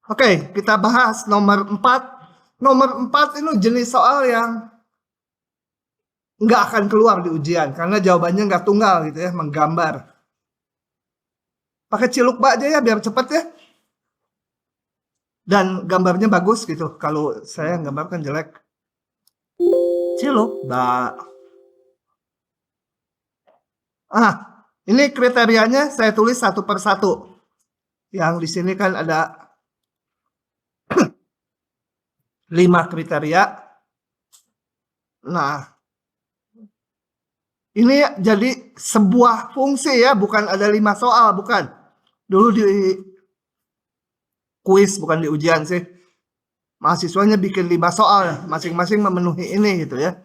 Oke, kita bahas nomor 4. Nomor 4 ini jenis soal yang nggak akan keluar di ujian karena jawabannya nggak tunggal gitu ya, menggambar. Pakai ciluk bak aja ya biar cepet ya. Dan gambarnya bagus gitu. Kalau saya gambar kan jelek. Ciluk bak. Ini kriterianya saya tulis satu per satu. Yang di sini kan ada 5 kriteria. Nah, ini jadi sebuah fungsi ya, bukan ada 5 soal, bukan. Dulu di kuis, bukan di ujian sih. Mahasiswanya bikin 5 soal, masing-masing memenuhi ini gitu ya.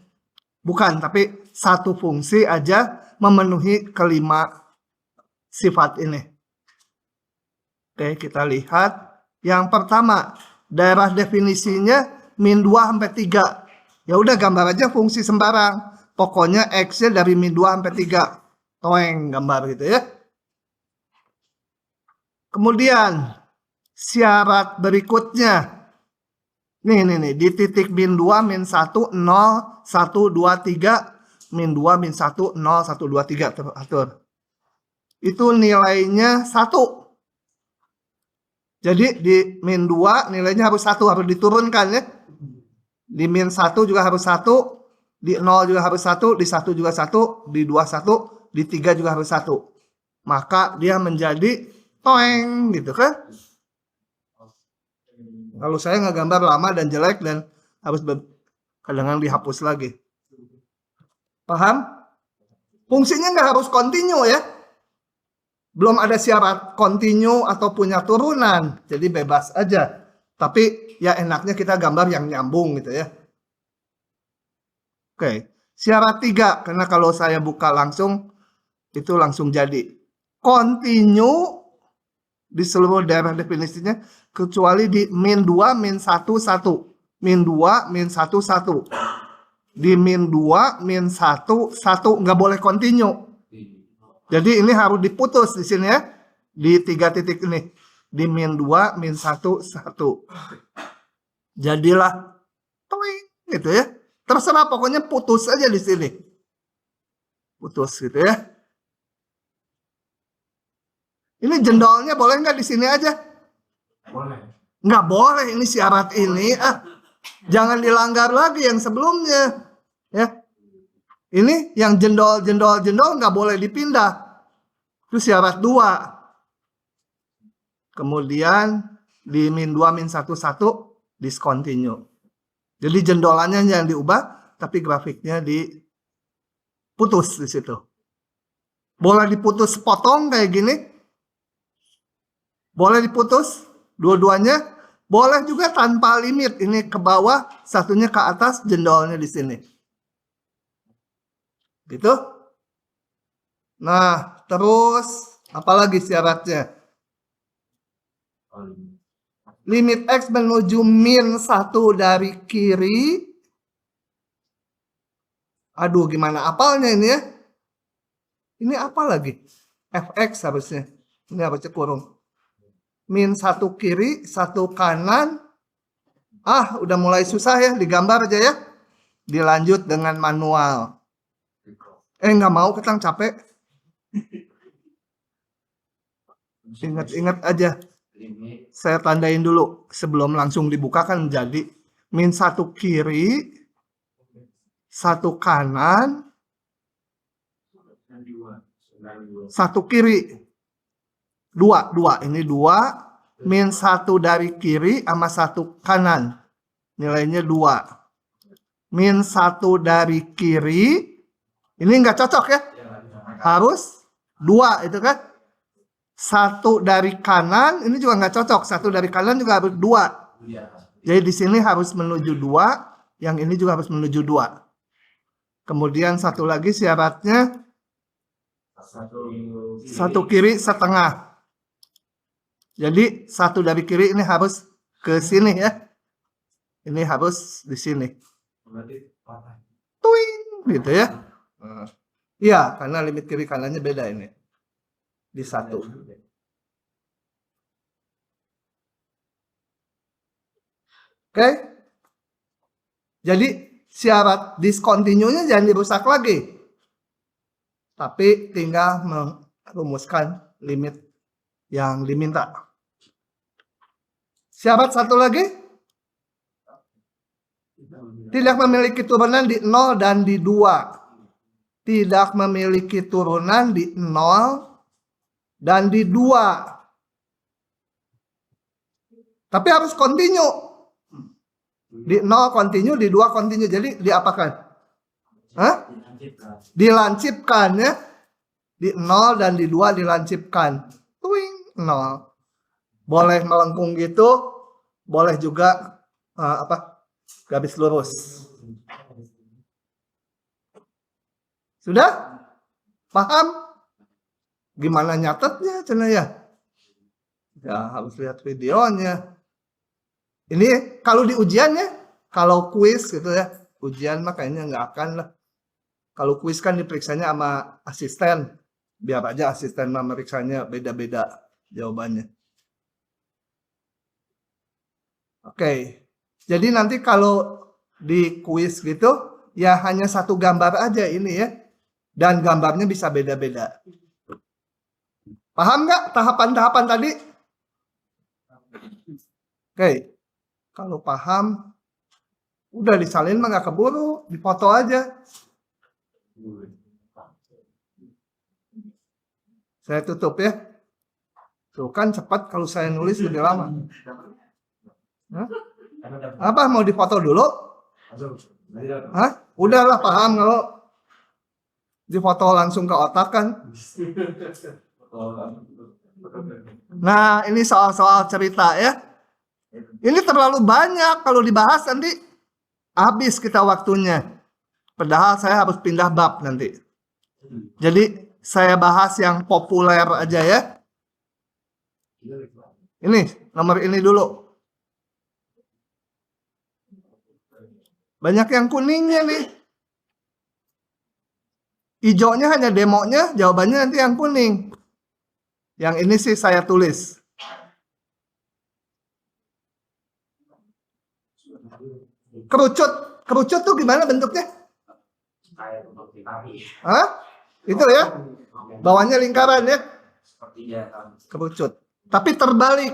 Bukan, tapi satu fungsi aja memenuhi kelima sifat ini. Oke, kita lihat. Yang pertama, daerah definisinya min 2 sampai 3. Ya udah gambar aja fungsi sembarang. Pokoknya X-nya dari min 2 sampai 3. Toeng gambar gitu ya. Kemudian syarat berikutnya. Nih, di titik min 2, min 1, 0, 1, 2, 3, min 2, min 1, 0, 1, 2, 3, teratur. Itu nilainya 1. Jadi di min 2 nilainya harus 1, harus diturunkan ya. Di min 1 juga harus 1, di 0 juga harus 1, di 1 juga 1, di 2 1, di 3 juga harus 1. Maka dia menjadi toeng gitu kan. Kalau saya nggak gambar lama dan jelek dan harus kadang-kadang dihapus lagi. Paham? Fungsinya nggak harus kontinu ya. Belum ada syarat kontinu atau punya turunan. Jadi bebas aja. Tapi ya enaknya kita gambar yang nyambung gitu ya. Oke. Syarat 3. Karena kalau saya buka langsung, itu langsung jadi. Kontinu di seluruh daerah definisinya. Kecuali di min 2, min 1, 1. Min 2, min 1, 1. Di min 2, min 1, 1. Nggak boleh kontinu. Jadi ini harus diputus di sini ya. Di 3 titik ini. Di min 2, min 1, 1. Jadilah gitu ya. Terserah pokoknya putus aja di sini. Putus gitu ya. Ini jendolnya boleh nggak di sini aja? Boleh. Nggak boleh ini syarat ini. Jangan dilanggar lagi yang sebelumnya. Ya. Ini yang jendol nggak boleh dipindah. Itu syarat 2. Kemudian di min 2, min 1, 1 discontinue. Jadi jendolannya yang diubah, tapi grafiknya diputus di situ. Boleh diputus potong kayak gini. Boleh diputus dua-duanya. Boleh juga tanpa limit. Ini ke bawah, satunya ke atas, jendolnya di sini. Gitu. Nah, terus apalagi syaratnya? Limit X menuju min 1 dari kiri. Aduh, gimana apalnya ini ya? Ini apa lagi? Fx harusnya. Ini harusnya kurung. Min 1 kiri, 1 kanan. Udah mulai susah ya. Digambar aja ya. Dilanjut dengan manual. Nggak mau, ketang capek. Ingat-ingat aja. Saya tandain dulu sebelum langsung dibuka kan menjadi min 1 kiri, 1 kanan, 1 kiri. 2, ini 2, min 1 dari kiri sama 1 kanan. Nilainya 2. Min 1 dari kiri, ini nggak cocok ya. Harus 2 itu kan. 1 dari kanan, ini juga nggak cocok. 1 dari kanan juga harus 2. Jadi di sini harus menuju 2, yang ini juga harus menuju 2. Kemudian satu lagi syaratnya 1 kiri setengah. Jadi 1 dari kiri ini harus ke sini ya. Ini harus di sini. Tuing gitu ya. Iya, karena limit kiri kanannya beda ini. Di 1. Oke? Jadi syarat discontinue-nya jangan dirusak lagi. Tapi tinggal merumuskan limit yang diminta. Syarat satu lagi, tidak memiliki turunan di 0 dan di 2. Tidak memiliki turunan di 0 dan di 2. Tapi harus continue. Di 0 continue, di 2 continue. Jadi diapakan? Hah? Dilancipkan ya. Di 0 dan di 2 dilancipkan. Tuing, 0. Boleh melengkung gitu, boleh juga garis lurus. Sudah? Paham? Gimana nyatetnya cenah ya? Ya harus lihat videonya. Ini kalau di ujiannya, kalau kuis gitu ya, ujian mah kayaknya nggak akan lah. Kalau kuis kan diperiksanya sama asisten, biar aja asisten mah meriksanya beda-beda jawabannya. Oke, jadi nanti kalau di kuis gitu, ya hanya satu gambar aja ini ya, dan gambarnya bisa beda-beda. Paham nggak tahapan-tahapan tadi? Oke. Kalau paham, udah disalin mah nggak keburu, dipoto aja. Saya tutup ya. Tuh kan cepat kalau saya nulis lebih lama. Hah? Apa mau dipoto dulu? Hah? Udahlah paham kalau dipoto langsung ke otak kan. Nah ini soal-soal cerita ya. Ini terlalu banyak kalau dibahas nanti habis kita waktunya. Padahal saya harus pindah bab nanti. Jadi saya bahas yang populer aja ya. Ini nomor ini dulu. Banyak yang kuningnya nih. Hijaunya hanya demonya, jawabannya nanti yang kuning. Yang ini sih saya tulis. Kerucut tuh gimana bentuknya? Hah? Itu ya? Bawahnya lingkaran ya? Kerucut. Tapi terbalik.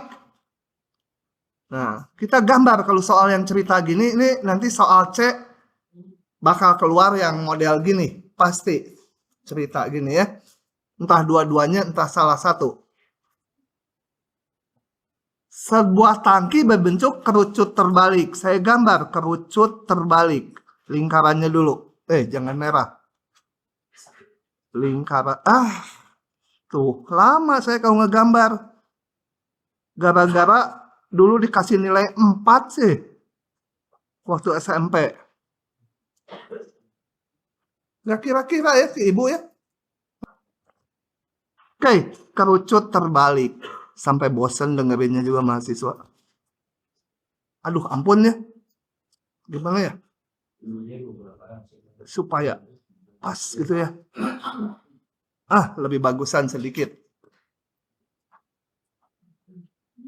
Nah, kita gambar kalau soal yang cerita gini, ini nanti soal C bakal keluar yang model gini. Pasti cerita gini ya. Entah dua-duanya, entah salah satu. Sebuah tangki berbentuk kerucut terbalik. Saya gambar kerucut terbalik. Lingkarannya dulu. Jangan merah. Lingkaran. Tuh, lama saya kalau ngegambar. Gara-gara dulu dikasih nilai 4 sih. Waktu SMP. Ya kira-kira ya si ibu ya. Oke, kerucut terbalik. Sampai bosen dengerinnya juga mahasiswa. Aduh ampun ya. Gimana ya? Supaya pas gitu ya. Lebih bagusan sedikit.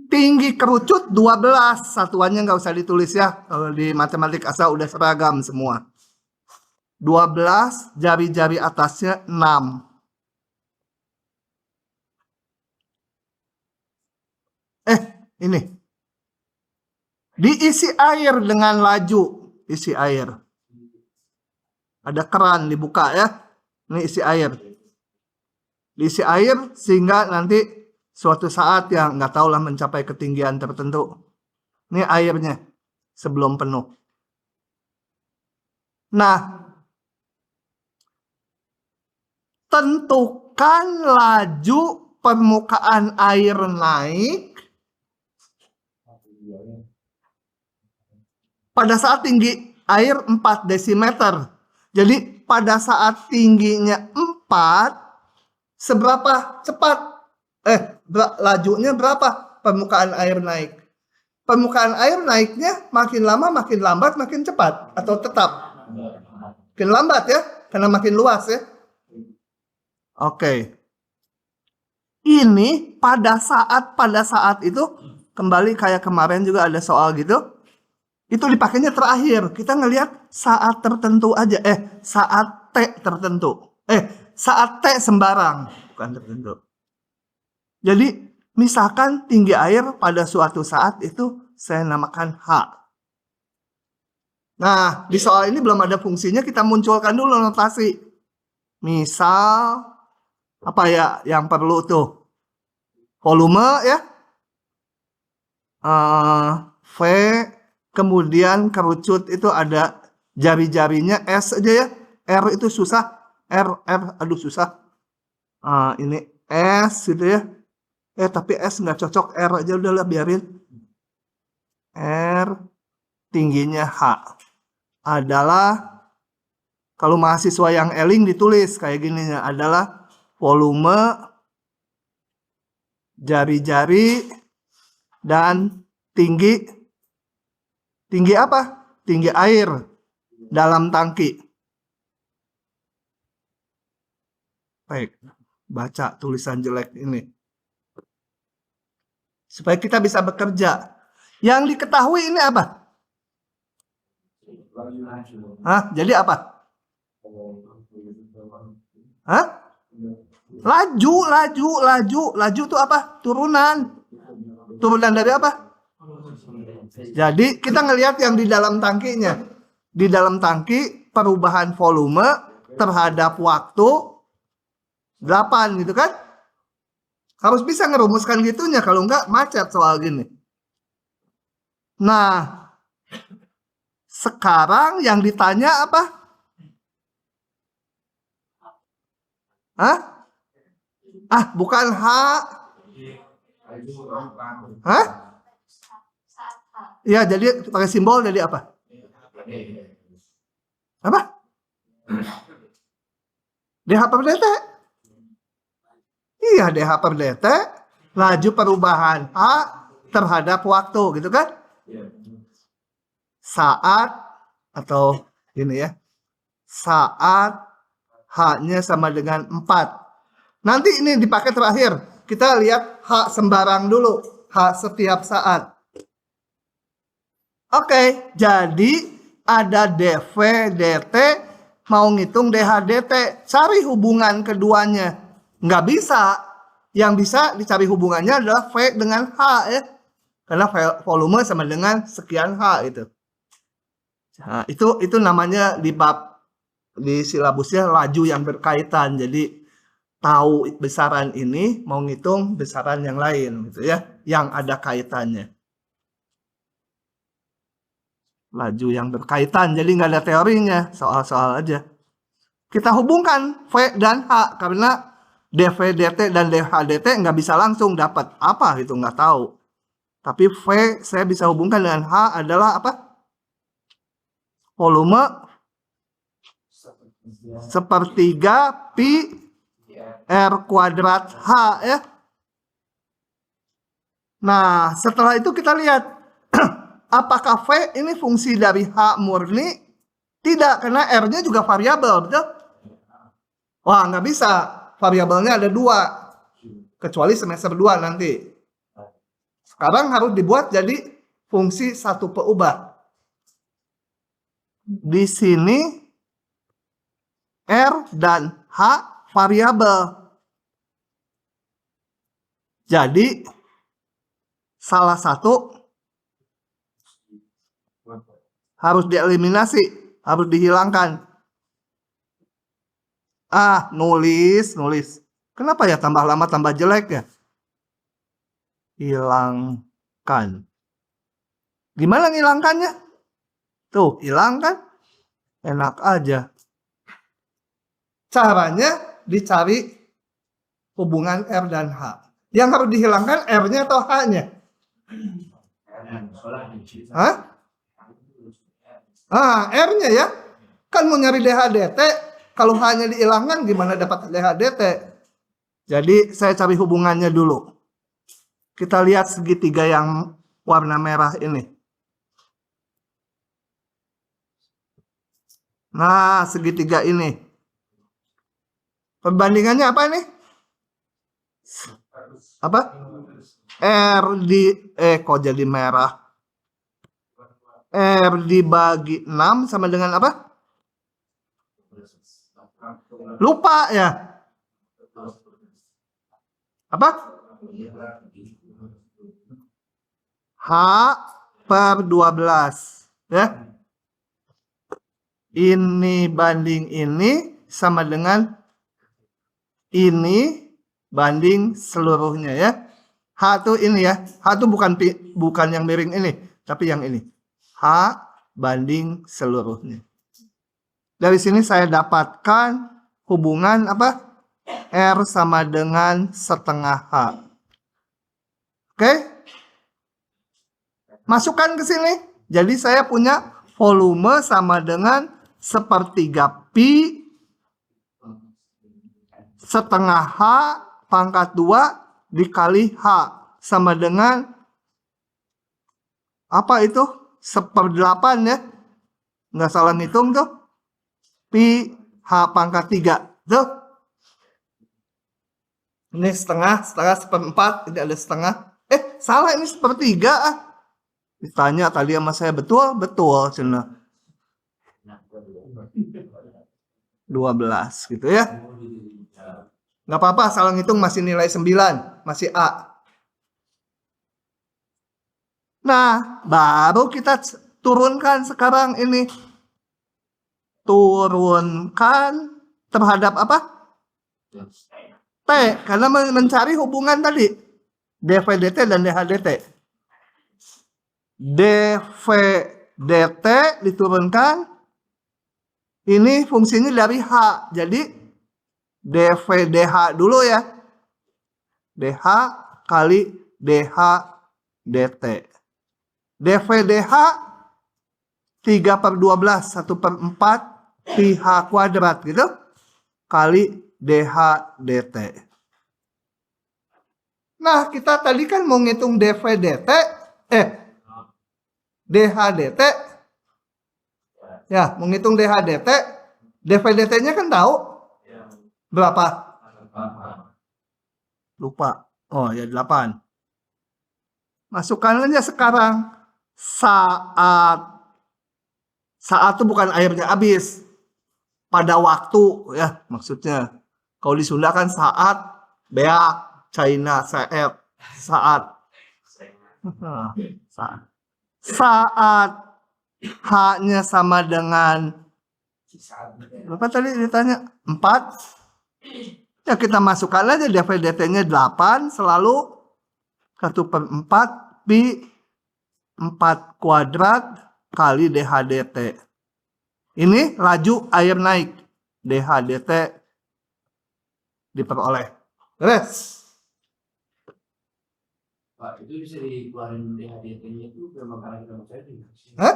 Tinggi kerucut 12. Satuannya nggak usah ditulis ya. Kalau di matematik asal udah seragam semua. 12, jari-jari atasnya 6. Ini. Diisi air dengan laju. Isi air. Ada keran dibuka ya. Ini isi air. Diisi air sehingga nanti suatu saat yang nggak tahu lah mencapai ketinggian tertentu. Ini airnya sebelum penuh. Nah, tentukan laju permukaan air naik pada saat tinggi air 4 desimeter. Jadi pada saat tingginya 4, seberapa cepat? Lajunya berapa permukaan air naik? Permukaan air naiknya makin lama, makin lambat, makin cepat? Atau tetap? Makin lambat ya, karena makin luas ya. Oke. Ini pada saat itu, kembali kayak kemarin juga ada soal gitu. Itu dipakainya terakhir. Kita ngelihat saat tertentu aja. Saat T tertentu. Saat T sembarang. Bukan tertentu. Jadi, misalkan tinggi air pada suatu saat itu saya namakan H. Nah, di soal ini belum ada fungsinya, kita munculkan dulu notasi. Misal, apa ya yang perlu tuh? Volume ya. V, kemudian kerucut itu ada jari-jarinya, S aja ya. R itu susah. Aduh susah. Ini S gitu ya. Tapi S nggak cocok, R aja udahlah biarin. R, tingginya H. Adalah, kalau mahasiswa yang eling ditulis kayak gini ya, adalah volume jari-jari dan tinggi apa? Tinggi air dalam tangki. Baik, baca tulisan jelek ini. Supaya kita bisa bekerja. Yang diketahui ini apa? Jadi apa? Laju itu apa? Turunan dari apa? Jadi kita ngelihat yang di dalam tangkinya. Di dalam tangki perubahan volume terhadap waktu 8 gitu kan? Harus bisa ngerumuskan gitunya, kalau enggak macet soal gini. Nah, sekarang yang ditanya apa? Bukan H. Ya, jadi pakai simbol jadi apa? DH per dt. Iya, DH per dt, laju perubahan H terhadap waktu, gitu kan? Saat, atau ini ya, saat H-nya sama dengan 4. Nanti ini dipakai terakhir. Kita lihat H sembarang dulu. H setiap saat. Oke, jadi ada dV, dt, mau ngitung dH, dt. Cari hubungan keduanya. Nggak bisa. Yang bisa dicari hubungannya adalah V dengan H ya. Karena volume sama dengan sekian H gitu. Nah, itu namanya di silabusnya laju yang berkaitan. Jadi tahu besaran ini mau ngitung besaran yang lain gitu ya, yang ada kaitannya. Laju yang berkaitan, jadi nggak ada teorinya, soal-soal aja. Kita hubungkan V dan H karena dV dt dan dH dt nggak bisa langsung dapat apa gitu, nggak tahu. Tapi V saya bisa hubungkan dengan H adalah apa? Volume sepertiga pi R kuadrat H ya. Nah, setelah itu kita lihat apakah V ini fungsi dari H murni? Tidak, karena R-nya juga variabel, betul? Wah, nggak bisa. Variabelnya ada 2. Kecuali semester 2 nanti. Sekarang harus dibuat jadi fungsi satu peubah. Di sini R dan H variabel. Jadi salah satu harus dieliminasi, harus dihilangkan. Nulis. Kenapa ya tambah lama tambah jelek ya? Hilangkan. Gimana ngilangkannya? Tuh, hilang kan? Enak aja. Caranya dicari hubungan R dan H. Yang harus dihilangkan R-nya atau H-nya? R-nya ya. Kan mau nyari DH dt, kalau H-nya dihilangkan gimana dapat DH dt? Jadi saya cari hubungannya dulu. Kita lihat segitiga yang warna merah ini. Nah, segitiga ini. Perbandingannya apa ini? Apa? R di kok jadi merah? R dibagi 6 sama dengan apa? Lupa ya? Apa? H per 12. Ya. Ini banding ini sama dengan ini banding seluruhnya ya. H itu ini ya. H itu bukan yang miring ini, tapi yang ini. H banding seluruhnya. Dari sini saya dapatkan hubungan apa? R sama dengan setengah H. Oke? Masukkan ke sini. Jadi saya punya volume sama dengan sepertiga pi setengah H pangkat 2 dikali H sama dengan apa itu? 1/8 ya. Nggak salah ngitung tuh. Pi H pangkat 3. Tuh. Ini setengah 1/4. Ini ada setengah. Salah ini 1/3 ah. Ditanya tadi sama saya betul? Betul. Cina. 12 gitu ya. Nggak apa-apa, salah ngitung masih nilai 9. Masih A. Nah, baru kita turunkan sekarang ini. Turunkan terhadap apa? T. Karena mencari hubungan tadi. dV dt dan dH dt. dV dt diturunkan. Ini fungsinya dari H. Jadi dV dH dulu ya. dH kali dH dt. dV dH 3/12 1/4 pi H kuadrat gitu. Kali dH dt. Nah, kita tadi kan mau ngitung dV dt. dH dt. Ya, menghitung dH dt. dV dt-nya kan tahu? Berapa? Lupa. Oh, ya 8. Masukkan aja sekarang. Saat itu bukan airnya habis. Pada waktu ya maksudnya. Kalau di Sunda kan saat, beak, China, saat. Saat H-nya sama dengan berapa tadi ditanya? 4. Ya kita masukkan aja dV dt-nya 8 selalu 1/4 pi 4 kuadrat kali dH dt. Ini laju air naik. dH dt diperoleh. Terus. Pak, itu bisa dikeluarin dH dt-nya itu memang karena kita percaya di Hah?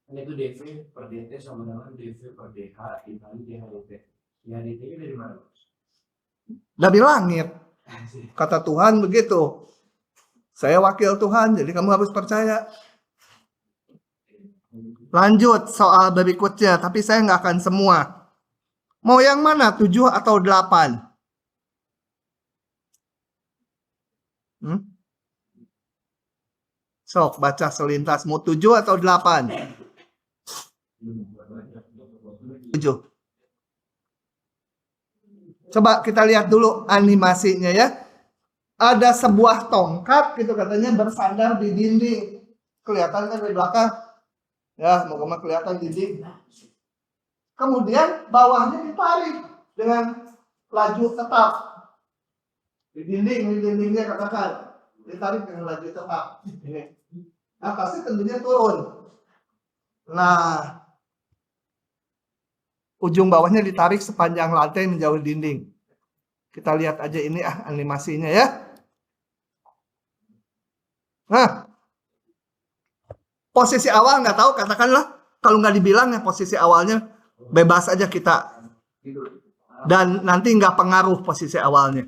Itu dV per dt sama dengan dV per dH dikali dH dt. dH dt-nya dari mana? Dari langit. Kata Tuhan begitu. Saya wakil Tuhan, jadi kamu harus percaya. Lanjut soal berikutnya, tapi saya nggak akan semua. Mau yang mana, 7 atau 8? Sok, baca selintas. Mau 7 atau 8? 7. Coba kita lihat dulu animasinya ya. Ada sebuah tongkat gitu katanya bersandar di dinding. Kelihatan kan di belakang? Ya, moga-moga kelihatan dinding. Kemudian bawahnya ditarik dengan laju tetap. Di dindingnya katakan. Ditarik dengan laju tetap. Ini. Nah, pasti tentunya turun. Nah, ujung bawahnya ditarik sepanjang lantai menjauh dinding. Kita lihat aja ini animasinya ya. Nah, posisi awal nggak tahu, katakanlah kalau nggak dibilang ya posisi awalnya bebas aja kita. Dan nanti nggak pengaruh posisi awalnya.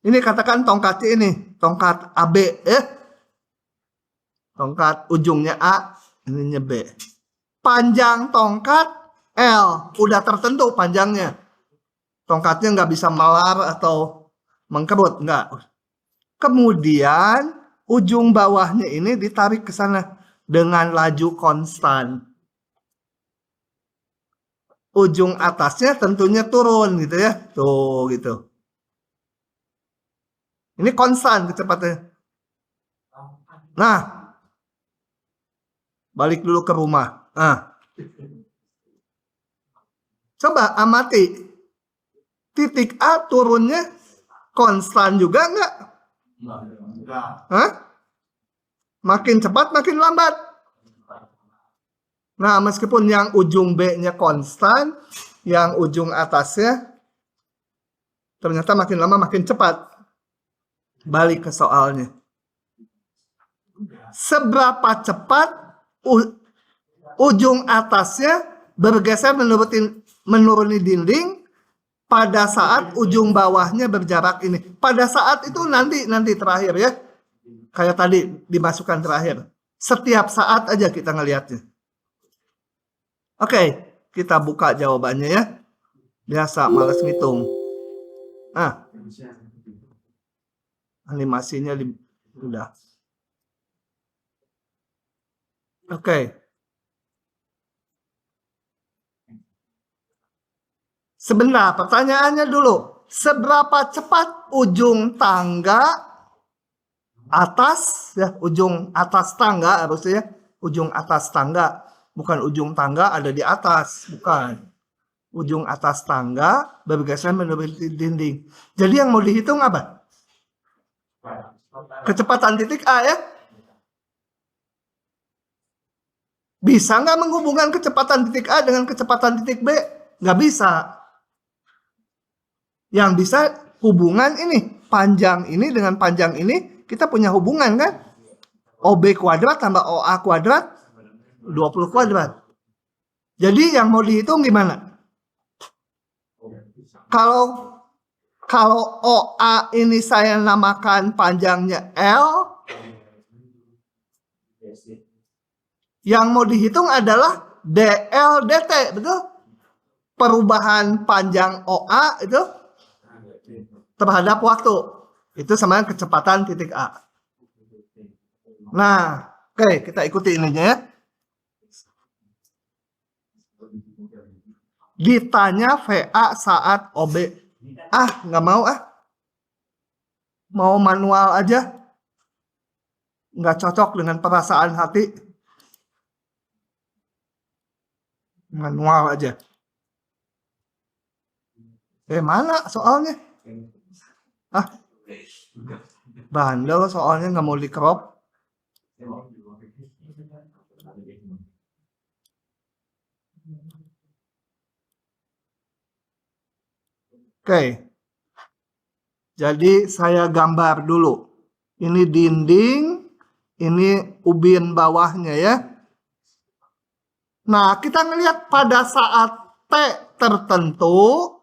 Ini katakan tongkatnya ini, tongkat AB ya. Tongkat ujungnya A, ininya B. Panjang tongkat L, udah tertentu panjangnya. Tongkatnya nggak bisa melar atau mengkerut, nggak. Kemudian ujung bawahnya ini ditarik ke sana. dengan laju konstan. Ujung atasnya tentunya turun gitu ya. Tuh gitu. Ini konstan kecepatannya. Nah, balik dulu ke rumah. Nah, coba amati. Titik A turunnya konstan juga enggak? Hah? Makin cepat, makin lambat. Nah, meskipun yang ujung B-nya konstan, yang ujung atasnya ternyata makin lama makin cepat. Balik ke soalnya. Seberapa cepat ujung atasnya bergeser menuruni dinding pada saat ujung bawahnya berjarak ini. Pada saat itu nanti terakhir ya. Kayak tadi dimasukkan terakhir. Setiap saat aja kita ngelihatnya. Oke, kita buka jawabannya ya. Biasa males ngitung. Nah, animasinya udah. Oke. Sebentar, pertanyaannya dulu. Seberapa cepat ujung tangga atas, ya, ujung atas tangga harusnya ya. Ujung atas tangga. Bukan ujung tangga ada di atas. Bukan. Ujung atas tangga bergeser menuju dinding. Jadi yang mau dihitung apa? Kecepatan titik A ya. Bisa nggak menghubungkan kecepatan titik A dengan kecepatan titik B? Nggak bisa. Yang bisa hubungan ini. Panjang ini dengan panjang ini. Kita punya hubungan kan? OB kuadrat tambah OA kuadrat 20 kuadrat. Jadi yang mau dihitung gimana? Kalau OA ini saya namakan panjangnya L, yang mau dihitung adalah DL DT, betul? Perubahan panjang OA itu terhadap waktu. Itu sama dengan kecepatan titik A. Nah, oke, kita ikuti ininya ya. Ditanya VA saat OB. Nggak mau Mau manual aja. Nggak cocok dengan perasaan hati. Manual aja. Mana soalnya? Bandel soalnya nggak mau di crop. Oke. Jadi saya gambar dulu. Ini dinding, ini ubin bawahnya ya. Nah, kita ngelihat pada saat T tertentu,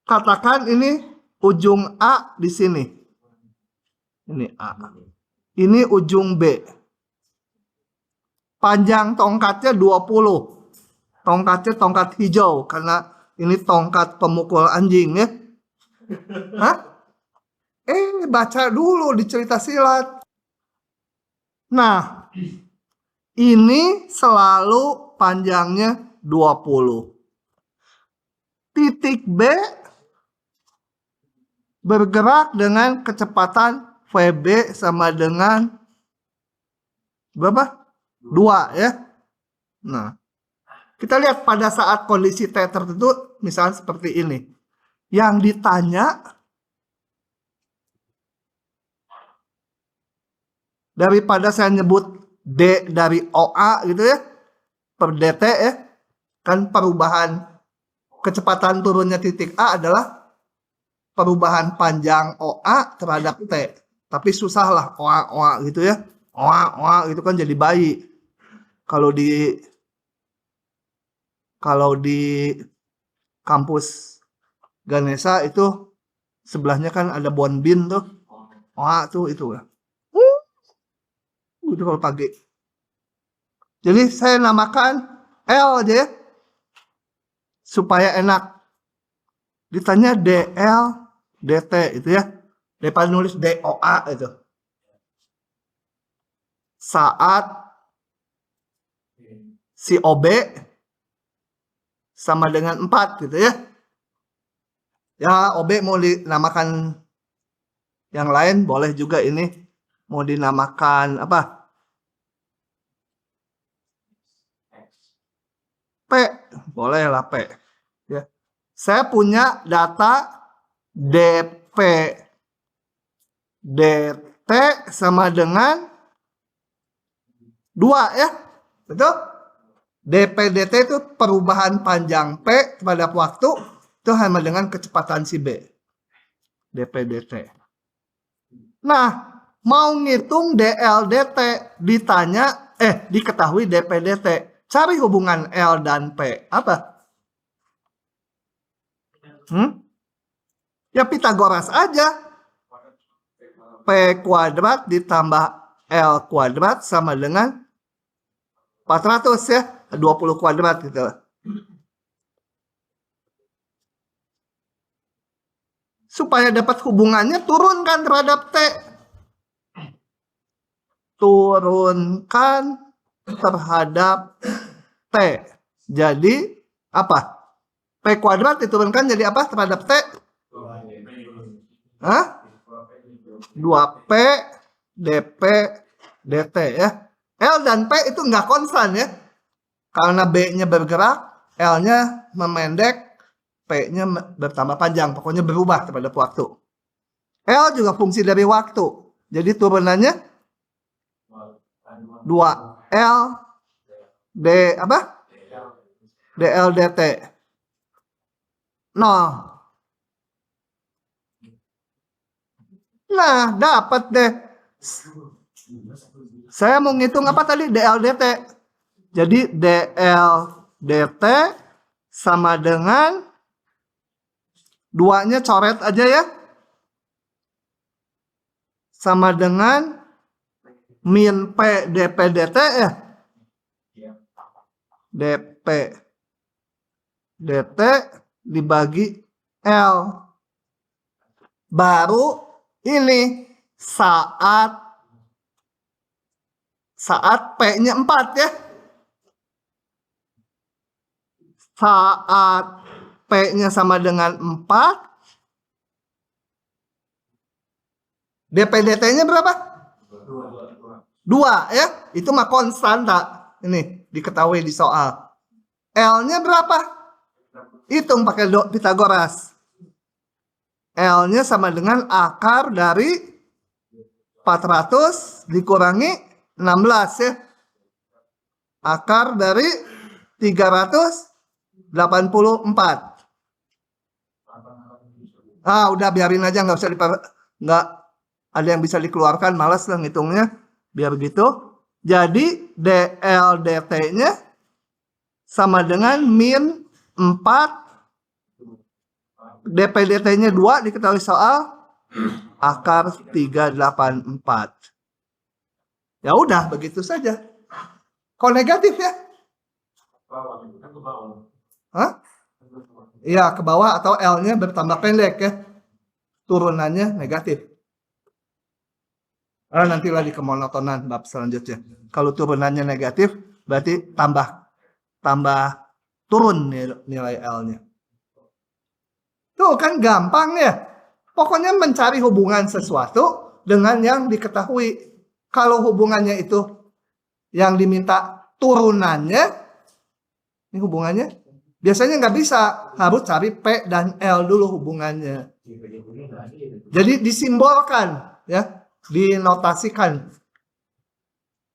katakan ini ujung A di sini. Ini A. Ini ujung B. Panjang tongkatnya 20. Tongkatnya tongkat hijau karena ini tongkat pemukul anjing ya. Baca dulu di cerita silat. Nah, ini selalu panjangnya 20. Titik B bergerak dengan kecepatan VB sama dengan berapa? 2 ya. Nah, kita lihat pada saat kondisi T tertentu, misalnya seperti ini. Yang ditanya daripada saya nyebut D dari OA gitu ya, per DT ya, kan perubahan kecepatan turunnya titik A adalah perubahan panjang OA terhadap T. Tapi susah lah OA gitu ya. OA gitu kan jadi bayi. Kalau di kampus Ganesha itu sebelahnya kan ada Bonbin tuh. OA tuh itu lah. Itu kalau pagi. Jadi saya namakan L aja ya. Supaya enak. Ditanya DL, DT itu ya. Daripada nulis DOA itu. Saat si OB sama dengan 4 gitu ya. Ya, OB mau dinamakan yang lain, boleh juga ini mau dinamakan apa? P, boleh lah P. Ya. Saya punya data DP DT sama dengan 2 ya. Betul? DP DT itu perubahan panjang P terhadap waktu itu sama dengan kecepatan si B. DP DT. Nah, mau ngitung DL DT ditanya diketahui DP DT. Cari hubungan L dan P. Apa? Ya Pitagoras aja. P kuadrat ditambah L kuadrat sama dengan 400 ya. 20 kuadrat gitu. Supaya dapat hubungannya turunkan terhadap T. Turunkan terhadap T. Jadi apa? P kuadrat diturunkan jadi apa terhadap T? 2P DP DT ya. L dan P itu nggak konstan ya. Karena B-nya bergerak, L-nya memendek, P-nya bertambah panjang. Pokoknya berubah terhadap waktu. L juga fungsi dari waktu. Jadi turunannya 2L D apa? DL DT 0. Nah, dapat deh. Saya mau ngitung apa tadi? DL DT. Jadi DL DT sama dengan 2-nya coret aja ya. Sama dengan min P DP DT ya. DP DT dibagi L. Baru ini saat P-nya 4 ya. Saat P-nya sama dengan 4. DP-DT-nya berapa? 2 ya. Itu mah konstan tak? Ini diketahui di soal. L-nya berapa? Hitung pakai Pitagoras. L-nya sama dengan akar dari 400 dikurangi 16 ya. Akar dari 384. Udah biarin aja, nggak ada yang bisa dikeluarkan, malas lah ngitungnya. Biar begitu. Jadi DL DT-nya sama dengan min 4 DP DT-nya 2 diketahui soal akar 384. Ya udah begitu saja. Kalau negatif ya? Iya, ke bawah atau L-nya bertambah pendek ya. Turunannya negatif. Nantilah di kemonotonan bab selanjutnya. Kalau turunannya negatif, berarti tambah turun nilai L-nya. Tuh kan gampang ya. Pokoknya mencari hubungan sesuatu dengan yang diketahui. Kalau hubungannya itu yang diminta turunannya, ini hubungannya biasanya nggak bisa, harus cari P dan L dulu hubungannya. Jadi disimbolkan ya, dinotasikan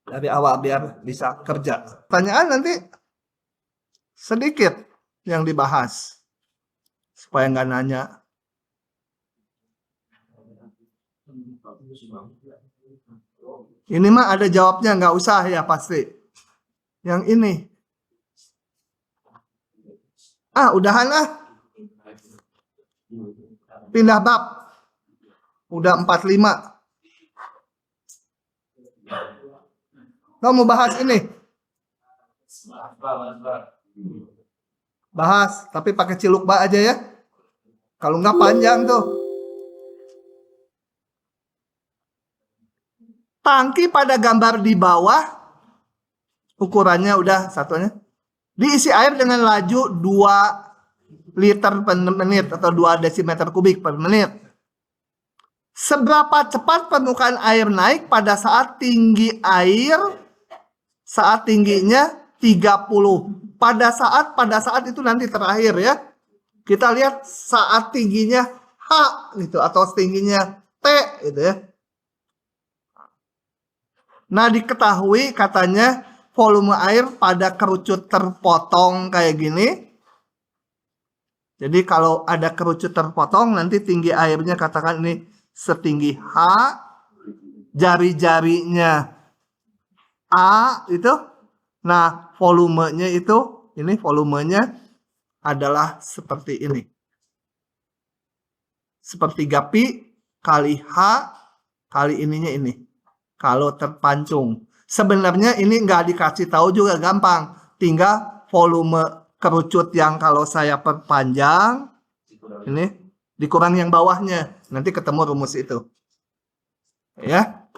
dari awal biar bisa kerja. Pertanyaan nanti sedikit yang dibahas supaya nggak nanya. Ini mah ada jawabnya, nggak usah ya pasti. Yang ini. Udahan lah. Pindah bab. Udah 45. Kamu bahas ini. Bahas, tapi pakai cilukba aja ya. Kalau nggak panjang tuh. Tangki pada gambar di bawah ukurannya udah satunya. Diisi air dengan laju 2 liter per menit atau 2 desimeter kubik per menit. Seberapa cepat permukaan air naik pada saat tinggi air saat tingginya 30. Pada saat itu nanti terakhir ya. Kita lihat saat tingginya H gitu atau tingginya T gitu ya. Nah, diketahui katanya volume air pada kerucut terpotong kayak gini. Jadi kalau ada kerucut terpotong nanti tinggi airnya katakan ini setinggi H, jari-jarinya A itu. Nah, volumenya itu, ini volumenya adalah seperti ini. Sepertiga pi kali H kali ininya ini. Kalau terpancung. Sebenarnya ini nggak dikasih tahu juga gampang. Tinggal volume kerucut yang kalau saya perpanjang, ini dikurang yang bawahnya. Nanti ketemu rumus itu. Ya.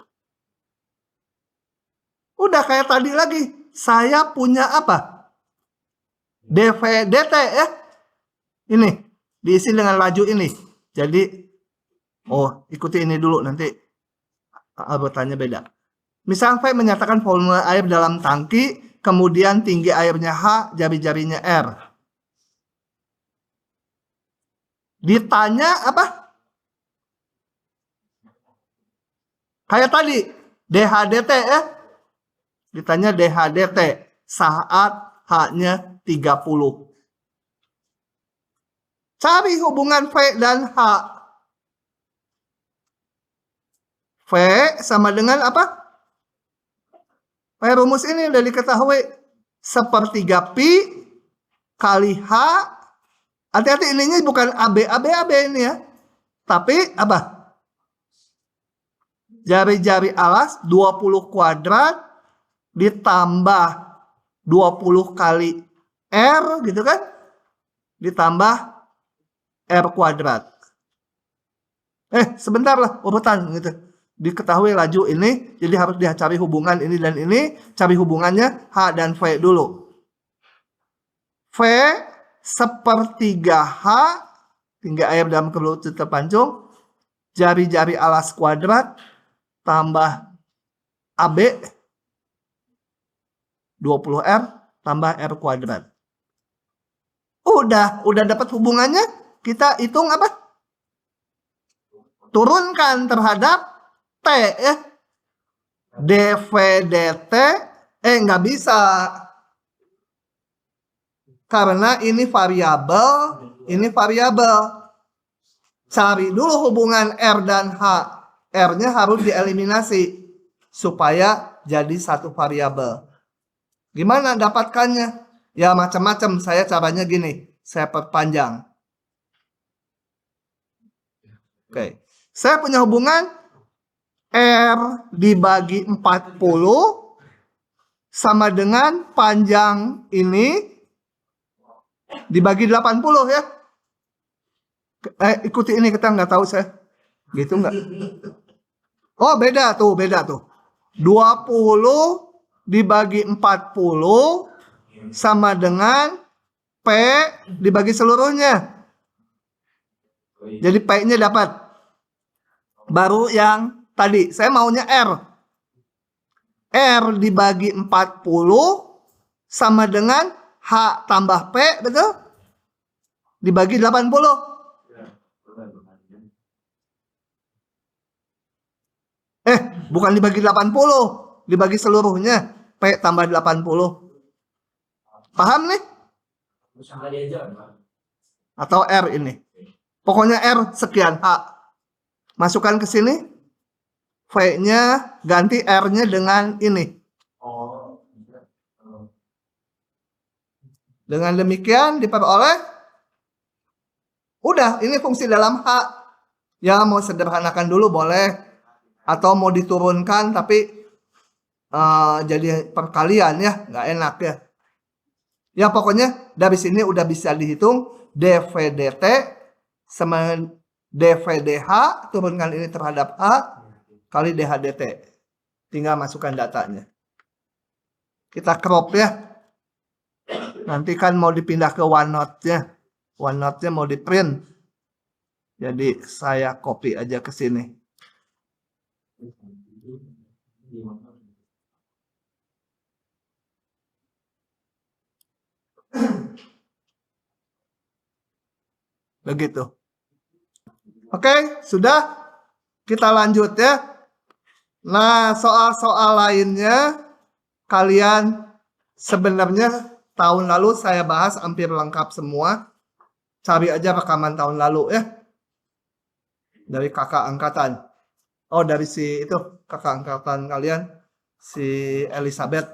Udah kayak tadi lagi. Saya punya apa? dV dt ya. Ini. Diisi dengan laju ini. Jadi, ikuti ini dulu. Nanti bertanya beda. Misal V menyatakan volume air dalam tangki. Kemudian tinggi airnya H, jari-jarinya R. Ditanya apa? Kayak tadi, dH/dt ya. Ditanya dH/dt saat H-nya 30. Cari hubungan V dan H. V sama dengan apa? Rumus ini udah diketahui. Sepertiga pi kali H. Hati-hati ininya bukan AB ini ya. Tapi apa? Jari-jari alas 20 kuadrat ditambah 20 kali R gitu kan. Ditambah R kuadrat. Sebentar lah urutan gitu. Diketahui laju ini, jadi harus dicari hubungan ini dan ini. Cari hubungannya H dan V dulu. V sepertiga H, tinggi air dalam kerucut terpancung, jari-jari alas kuadrat, tambah AB, 20R, tambah R kuadrat. Udah dapat hubungannya, kita hitung apa? Turunkan terhadap T ya. dV dt, nggak bisa. Karena ini variabel, ini variabel. Cari dulu hubungan R dan H. R-nya harus dieliminasi supaya jadi satu variabel. Gimana dapatkannya? Ya macam-macam. Saya caranya gini. Saya perpanjang. Oke. Saya punya hubungan R dibagi 40 sama dengan panjang ini dibagi 80 ya. Ikuti ini, kita nggak tahu saya. Gitu nggak? Oh beda tuh. 20 dibagi 40 sama dengan P dibagi seluruhnya. Jadi P-nya dapat. Baru yang tadi, saya maunya R. R dibagi 40 sama dengan H tambah P, betul? Dibagi 80. Bukan dibagi 80, dibagi seluruhnya. P tambah 80. Paham nih? Atau R ini. Pokoknya R sekian H. Masukkan ke sini. V-nya ganti R-nya dengan ini. Dengan demikian diperoleh. Udah, ini fungsi dalam H. Ya mau sederhanakan dulu boleh. Atau mau diturunkan tapi jadi perkalian ya. Nggak enak ya. Ya pokoknya dari sini udah bisa dihitung. dV dt sama dV dH. Turunkan ini terhadap H. Kali dH dt. Tinggal masukkan datanya. Kita crop ya. Nanti kan mau dipindah ke OneNote-nya. OneNote-nya mau di print. Jadi saya copy aja ke sini. Begitu. Oke, sudah. Kita lanjut ya. Nah, soal-soal lainnya kalian sebenarnya tahun lalu saya bahas hampir lengkap semua. Cari aja rekaman tahun lalu ya. Dari kakak angkatan. Oh, dari si itu kakak angkatan kalian, si Elizabeth.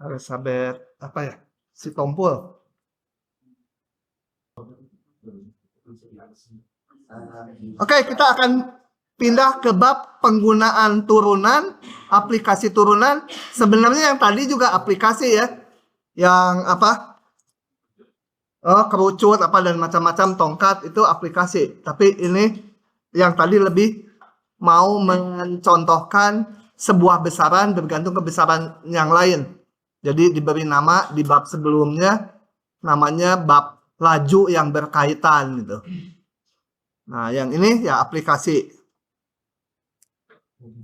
Elizabeth apa ya? Si Tompul. Oke, kita akan pindah ke bab penggunaan turunan, aplikasi turunan. Sebenarnya yang tadi juga aplikasi ya. Yang apa? Kerucut apa dan macam-macam tongkat itu aplikasi. Tapi ini yang tadi lebih mau mencontohkan sebuah besaran bergantung ke besaran yang lain. Jadi diberi nama di bab sebelumnya namanya bab laju yang berkaitan gitu. Nah, yang ini ya aplikasi.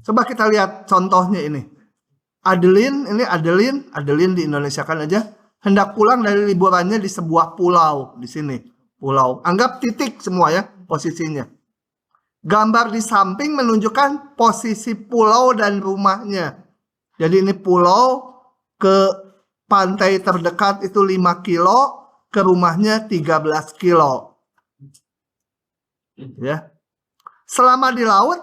Coba kita lihat contohnya ini. Adeline di Indonesia kan aja. Hendak pulang dari liburannya di sebuah pulau di sini. Pulau. Anggap titik semua ya posisinya. Gambar di samping menunjukkan posisi pulau dan rumahnya. Jadi ini pulau, ke pantai terdekat itu 5 kilo, ke rumahnya 13 kilo. Ya. Selama di laut,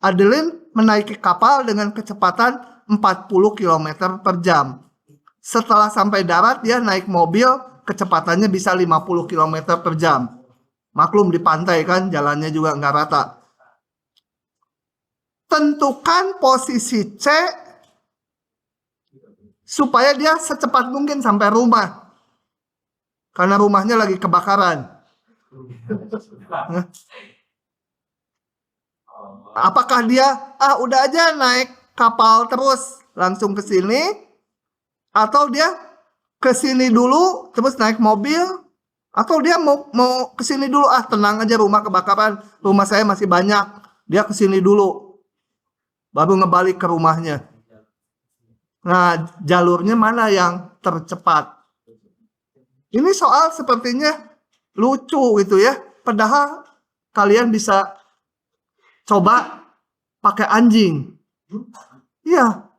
Adeline menaiki kapal dengan kecepatan 40 km per jam. Setelah sampai darat, dia naik mobil, kecepatannya bisa 50 km per jam. Maklum di pantai kan, jalannya juga nggak rata. Tentukan posisi C supaya dia secepat mungkin sampai rumah. Karena rumahnya lagi kebakaran. Apakah dia udah aja naik kapal terus langsung ke sini, atau dia ke sini dulu terus naik mobil, atau dia mau ke sini dulu, tenang aja rumah kebakaran, rumah saya masih banyak, dia ke sini dulu baru ngebalik ke rumahnya. Nah, jalurnya mana yang tercepat? Ini soal sepertinya lucu gitu ya. Padahal kalian bisa coba pakai anjing. Iya.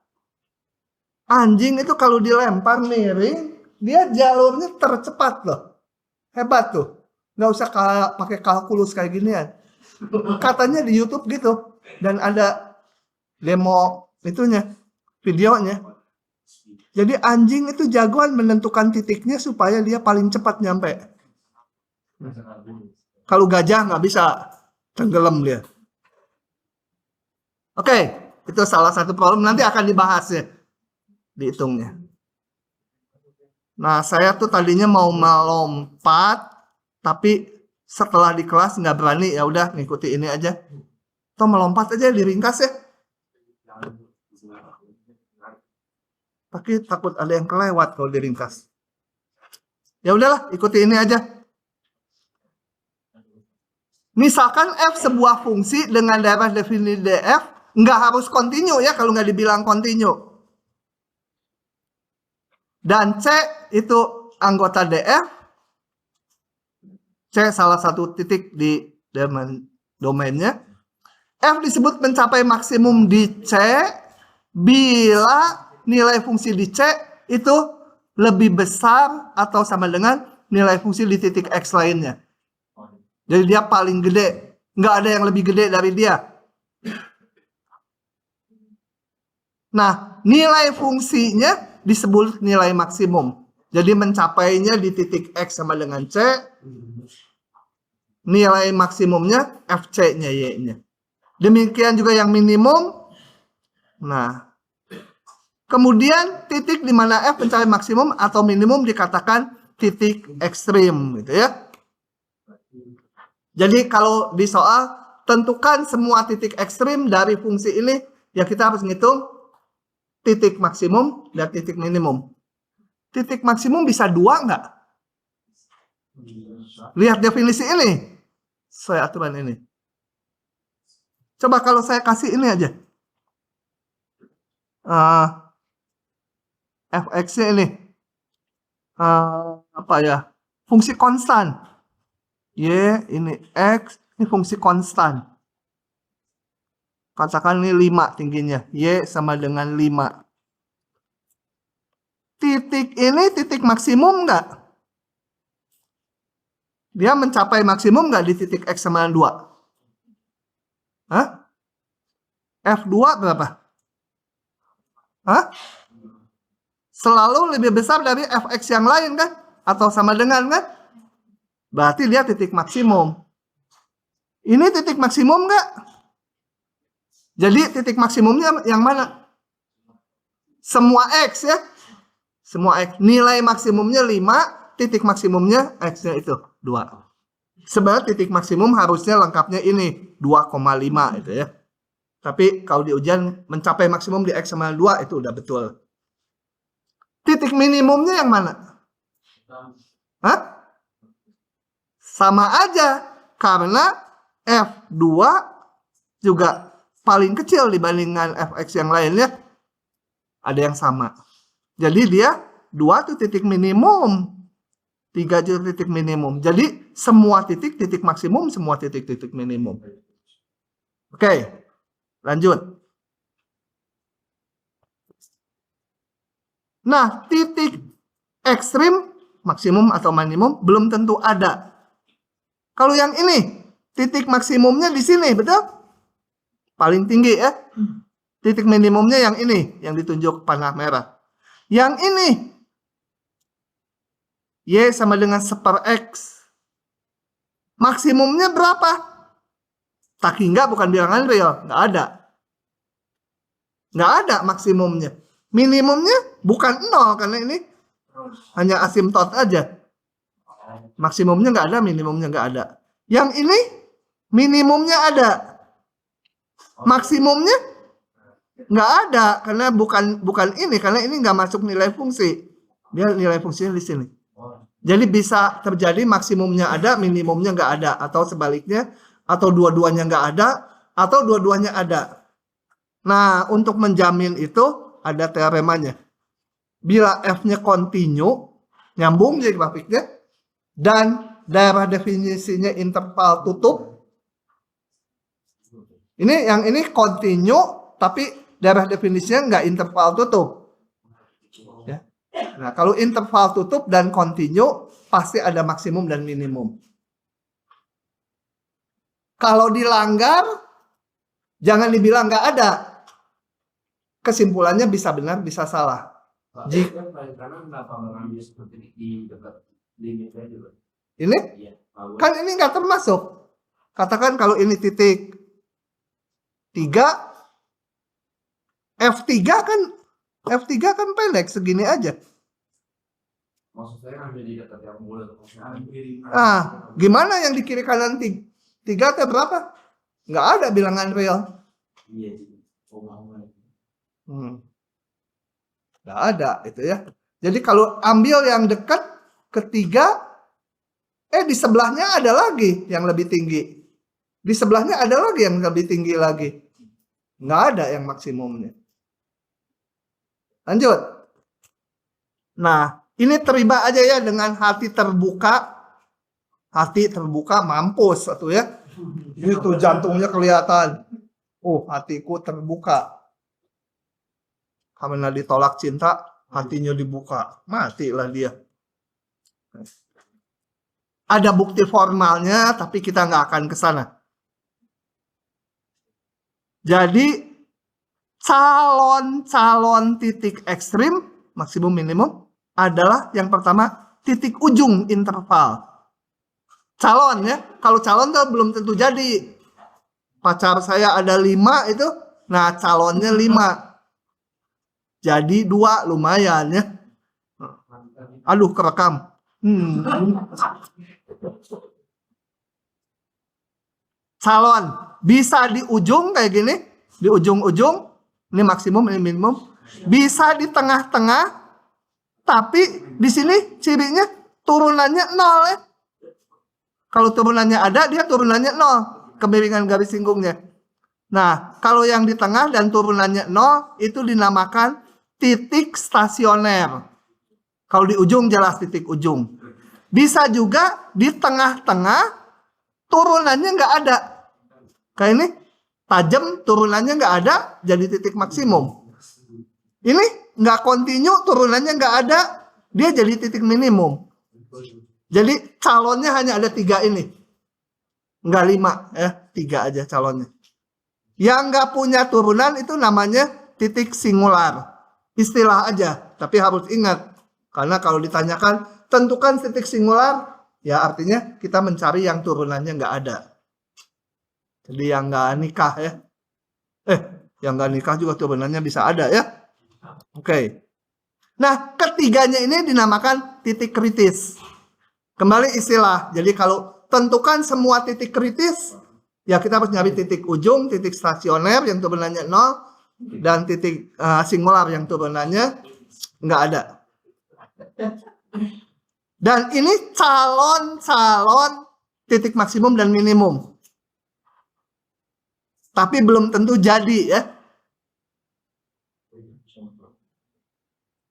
Anjing itu kalau dilempar miring, dia jalurnya tercepat loh. Hebat tuh. Nggak usah pakai kalkulus kayak ginian. Katanya di YouTube gitu. Dan ada demo itunya, videonya. Jadi anjing itu jagoan menentukan titiknya supaya dia paling cepat nyampe. Kalau gajah nggak bisa, tenggelam dia. Oke, itu salah satu problem, nanti akan dibahas ya, dihitungnya. Nah, saya tuh tadinya mau melompat, tapi setelah di kelas nggak berani, ya udah ngikuti ini aja. Atau melompat aja diringkas ya. Tapi takut ada yang kelewat kalau diringkas. Ya udahlah, ikuti ini aja. Misalkan f sebuah fungsi dengan daerah definisi df, nggak harus kontinu ya kalau nggak dibilang kontinu. Dan c itu anggota df. C salah satu titik di domainnya. F disebut mencapai maksimum di C bila nilai fungsi di C itu lebih besar atau sama dengan nilai fungsi di titik X lainnya. Jadi dia paling gede. Nggak ada yang lebih gede dari dia. Nah, nilai fungsinya disebut nilai maksimum. Jadi mencapainya di titik X sama dengan C. Nilai maksimumnya FC-nya Y-nya. Demikian juga yang minimum. Nah, kemudian titik di mana F mencapai maksimum atau minimum dikatakan titik ekstrim gitu ya. Jadi kalau di soal tentukan semua titik ekstrim dari fungsi ini, ya kita harus ngitung titik maksimum dan titik minimum. Titik maksimum bisa 2 nggak? Lihat definisi ini. Saya aturan ini. Coba kalau saya kasih ini aja. Fx-nya ini. Apa ya? Fungsi konstan. Y, ini X, ini fungsi konstan. Katakan ini 5 tingginya. Y sama dengan 5. Titik ini titik maksimum nggak? Dia mencapai maksimum nggak di titik X sama dengan 2? Hah? F2 berapa? Hah? Selalu lebih besar dari Fx yang lain kan? Atau sama dengan kan? Berarti dia titik maksimum. Ini titik maksimum nggak? Jadi titik maksimumnya yang mana? Semua X ya. Semua X. Nilai maksimumnya 5, titik maksimumnya X-nya itu 2. Sebenarnya titik maksimum harusnya lengkapnya ini 2,5 itu ya. Tapi kalau di ujian mencapai maksimum di X sama 2 itu udah betul. Titik minimumnya yang mana? Hah? Sama aja. Karena F2 juga paling kecil dibandingkan Fx yang lainnya. Ada yang sama. Jadi dia 2 itu titik minimum. 3 itu titik minimum. Jadi semua titik maksimum, semua titik minimum. Oke. Lanjut. Nah, titik ekstrim, maksimum atau minimum, belum tentu ada. Kalau yang ini, titik maksimumnya di sini, betul? Paling tinggi ya. Titik minimumnya yang ini, yang ditunjuk panah merah. Yang ini, Y sama dengan 1/X. Maksimumnya berapa? Tak hingga bukan bilangan real, nggak ada. Nggak ada maksimumnya. Minimumnya bukan 0, karena ini hanya asimtot aja. Maksimumnya nggak ada, minimumnya nggak ada. Yang ini, minimumnya ada. Maksimumnya nggak ada, karena bukan ini, karena ini nggak masuk nilai fungsi. Dia nilai fungsinya di sini. Jadi bisa terjadi maksimumnya ada, minimumnya nggak ada. Atau sebaliknya, atau dua-duanya nggak ada, atau dua-duanya ada. Nah, untuk menjamin itu ada teoremanya. Bila F-nya kontinu, nyambung jadi grafiknya, dan daerah definisinya interval tutup. Yang ini kontinu, tapi daerah definisinya nggak interval tutup. Ya. Nah, kalau interval tutup dan kontinu, pasti ada maksimum dan minimum. Kalau dilanggar, jangan dibilang nggak ada. Kesimpulannya bisa benar, bisa salah. Jika kanan kenapa mengambil seperti di dekat limitnya juga? Ini? Iya. Kan ini nggak termasuk. Katakan kalau ini titik 3, F3 kan pendek segini aja. Maksud saya ambil di dekat yang bulat. Ah, gimana yang di kiri kanan 3 atau berapa? Nggak ada bilangan real. Iya. Nggak ada itu ya. Jadi kalau ambil yang dekat ketiga, di sebelahnya ada lagi yang lebih tinggi. Di sebelahnya ada lagi yang lebih tinggi lagi. Nggak ada yang maksimumnya. Lanjut. Nah, ini terima aja ya dengan hati terbuka. Hati terbuka mampus satu ya. Itu jantungnya kelihatan. Oh, hatiku terbuka. Karena ditolak cinta, hatinya dibuka. Matilah dia. Ada bukti formalnya, tapi kita nggak akan ke sana. Jadi, calon titik ekstrim, maksimum minimum, adalah yang pertama, titik ujung interval. Calon ya, kalau calon tuh belum tentu jadi. Pacar saya ada 5 itu, nah calonnya 5. Jadi 2 lumayan ya. Aduh kerekam. Calon bisa di ujung kayak gini, di ujung-ujung, ini maksimum, ini minimum. Bisa di tengah-tengah, tapi di sini cirinya turunannya 0 ya. Kalau turunannya ada, dia turunannya 0, kemiringan garis singgungnya. Nah, kalau yang di tengah dan turunannya 0, itu dinamakan titik stasioner. Kalau di ujung jelas titik ujung. Bisa juga di tengah-tengah, turunannya nggak ada. Kayak ini, tajam turunannya nggak ada, jadi titik maksimum. Ini nggak kontinu, turunannya nggak ada, dia jadi titik minimum. Jadi calonnya hanya ada 3 ini. Nggak 5, ya 3 aja calonnya. Yang nggak punya turunan itu namanya titik singular. Istilah aja, tapi harus ingat. Karena kalau ditanyakan, tentukan titik singular, ya artinya kita mencari yang turunannya nggak ada. Jadi yang nggak nikah ya. Yang nggak nikah juga turunannya bisa ada ya. Oke. Nah, ketiganya ini dinamakan titik kritis. Kembali istilah. Jadi kalau tentukan semua titik kritis, ya kita harus nyari titik ujung, titik stasioner yang turunannya 0, dan titik singular yang turunannya nggak ada. Dan ini calon titik maksimum dan minimum. Tapi belum tentu jadi ya.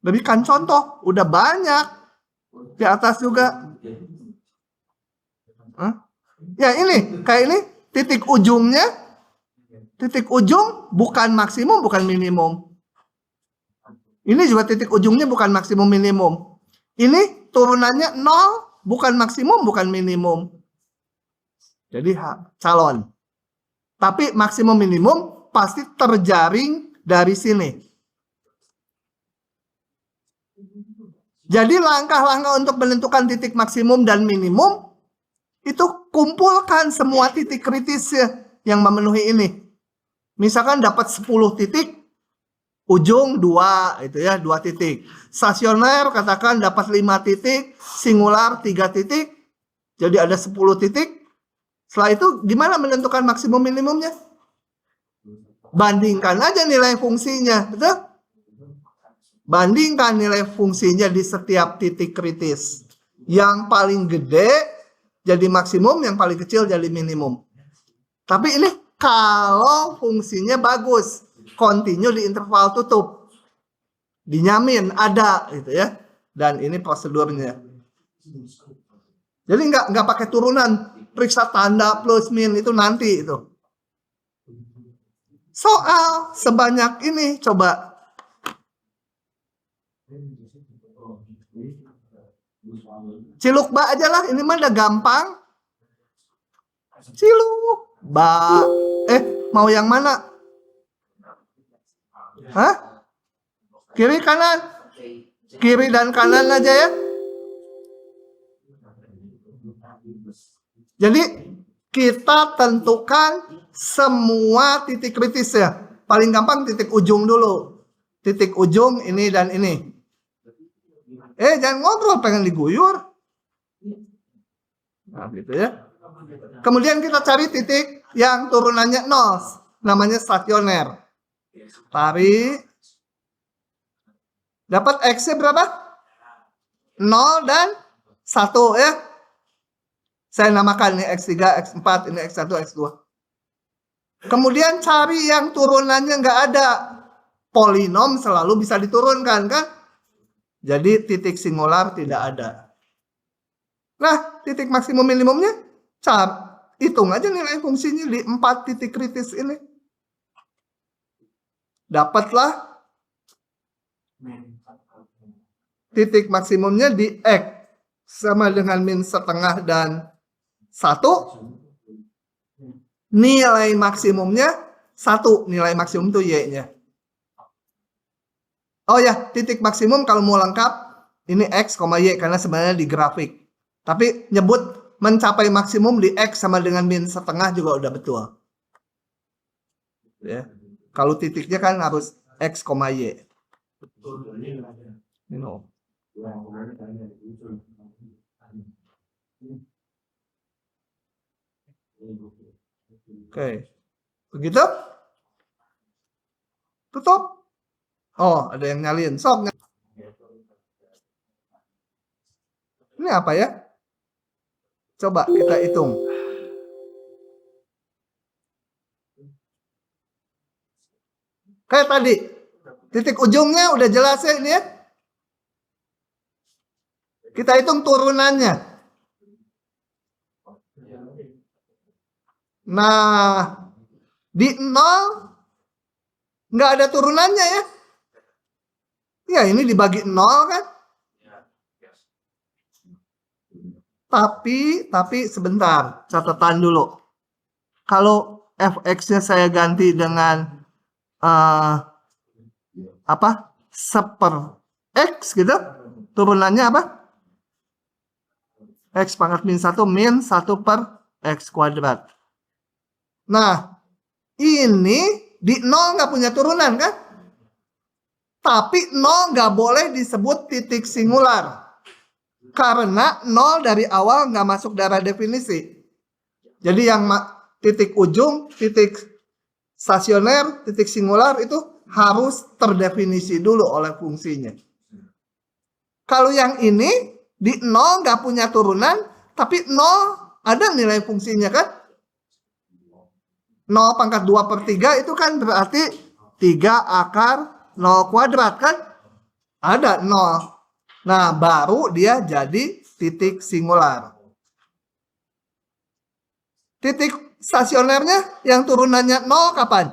Berikan contoh, udah banyak di atas juga. Ya ini, kayak ini titik ujungnya, titik ujung bukan maksimum, bukan minimum. Ini juga titik ujungnya bukan maksimum minimum. Ini turunannya 0, bukan maksimum, bukan minimum. Jadi calon. Tapi maksimum minimum pasti terjaring dari sini. Jadi langkah-langkah untuk menentukan titik maksimum dan minimum, itu kumpulkan semua titik kritis yang memenuhi ini. Misalkan dapat 10 titik, ujung 2, itu ya, 2 titik. Stasioner katakan dapat 5 titik, singular 3 titik, jadi ada 10 titik. Setelah itu gimana menentukan maksimum minimumnya? Bandingkan aja nilai fungsinya, betul? Bandingkan nilai fungsinya di setiap titik kritis. Yang paling gede jadi maksimum, yang paling kecil jadi minimum. Tapi ini kalau fungsinya bagus, continue di interval tutup, dinyamin ada gitu ya. Dan ini prosedurnya. Jadi nggak pakai turunan, periksa tanda plus min itu nanti itu. Soal sebanyak ini coba. Ciluk ba aja lah, ini mah udah gampang. Ciluk ba. Mau yang mana? Hah? Kiri kanan? Kiri dan kanan aja ya. Jadi kita tentukan semua titik kritis ya. Paling gampang titik ujung dulu. Titik ujung ini dan ini. Jangan ngobrol, pengen diguyur. Nah gitu ya. Kemudian kita cari titik yang turunannya 0. Namanya stasioner. Tarik. Dapat X-nya berapa? 0 dan 1 ya. Saya namakan ini X3, X4, ini X1, X2. Kemudian cari yang turunannya nggak ada. Polinom selalu bisa diturunkan kan? Jadi titik singular tidak ada. Nah, titik maksimum minimumnya, hitung aja nilai fungsinya di 4 titik kritis ini. Dapatlah titik maksimumnya di X sama dengan min setengah dan 1. Nilai maksimumnya 1. Nilai maksimum itu Y-nya. Oh ya, titik maksimum kalau mau lengkap, ini X, Y, karena sebenarnya di grafik. Tapi nyebut mencapai maksimum di X sama dengan min setengah juga udah betul. Ya. Kalau titiknya kan harus X, Y. Oke. Begitu? Tutup. Oh, ada yang nyalin. Sok. Ini apa ya? Coba kita hitung. Kayak tadi. Titik ujungnya udah jelas ya ini ya. Kita hitung turunannya. Nah, di 0 nggak ada turunannya ya. Ya, ini dibagi 0 kan. Tapi sebentar, catatan dulu. Kalau fx-nya saya ganti dengan seper x gitu, turunannya apa? X pangkat min 1 min 1 per x kuadrat. Nah, ini di 0 nggak punya turunan kan? Tapi 0 nggak boleh disebut titik singular. Karena 0 dari awal nggak masuk dalam definisi. Jadi yang titik ujung, titik stasioner, titik singular itu harus terdefinisi dulu oleh fungsinya. Kalau yang ini di 0 nggak punya turunan, tapi 0 ada nilai fungsinya kan? 0 pangkat 2 per 3 itu kan berarti 3 akar 0 kuadrat kan? Ada 0. Nah, baru dia jadi titik singular. Titik stasionernya yang turunannya 0 kapan?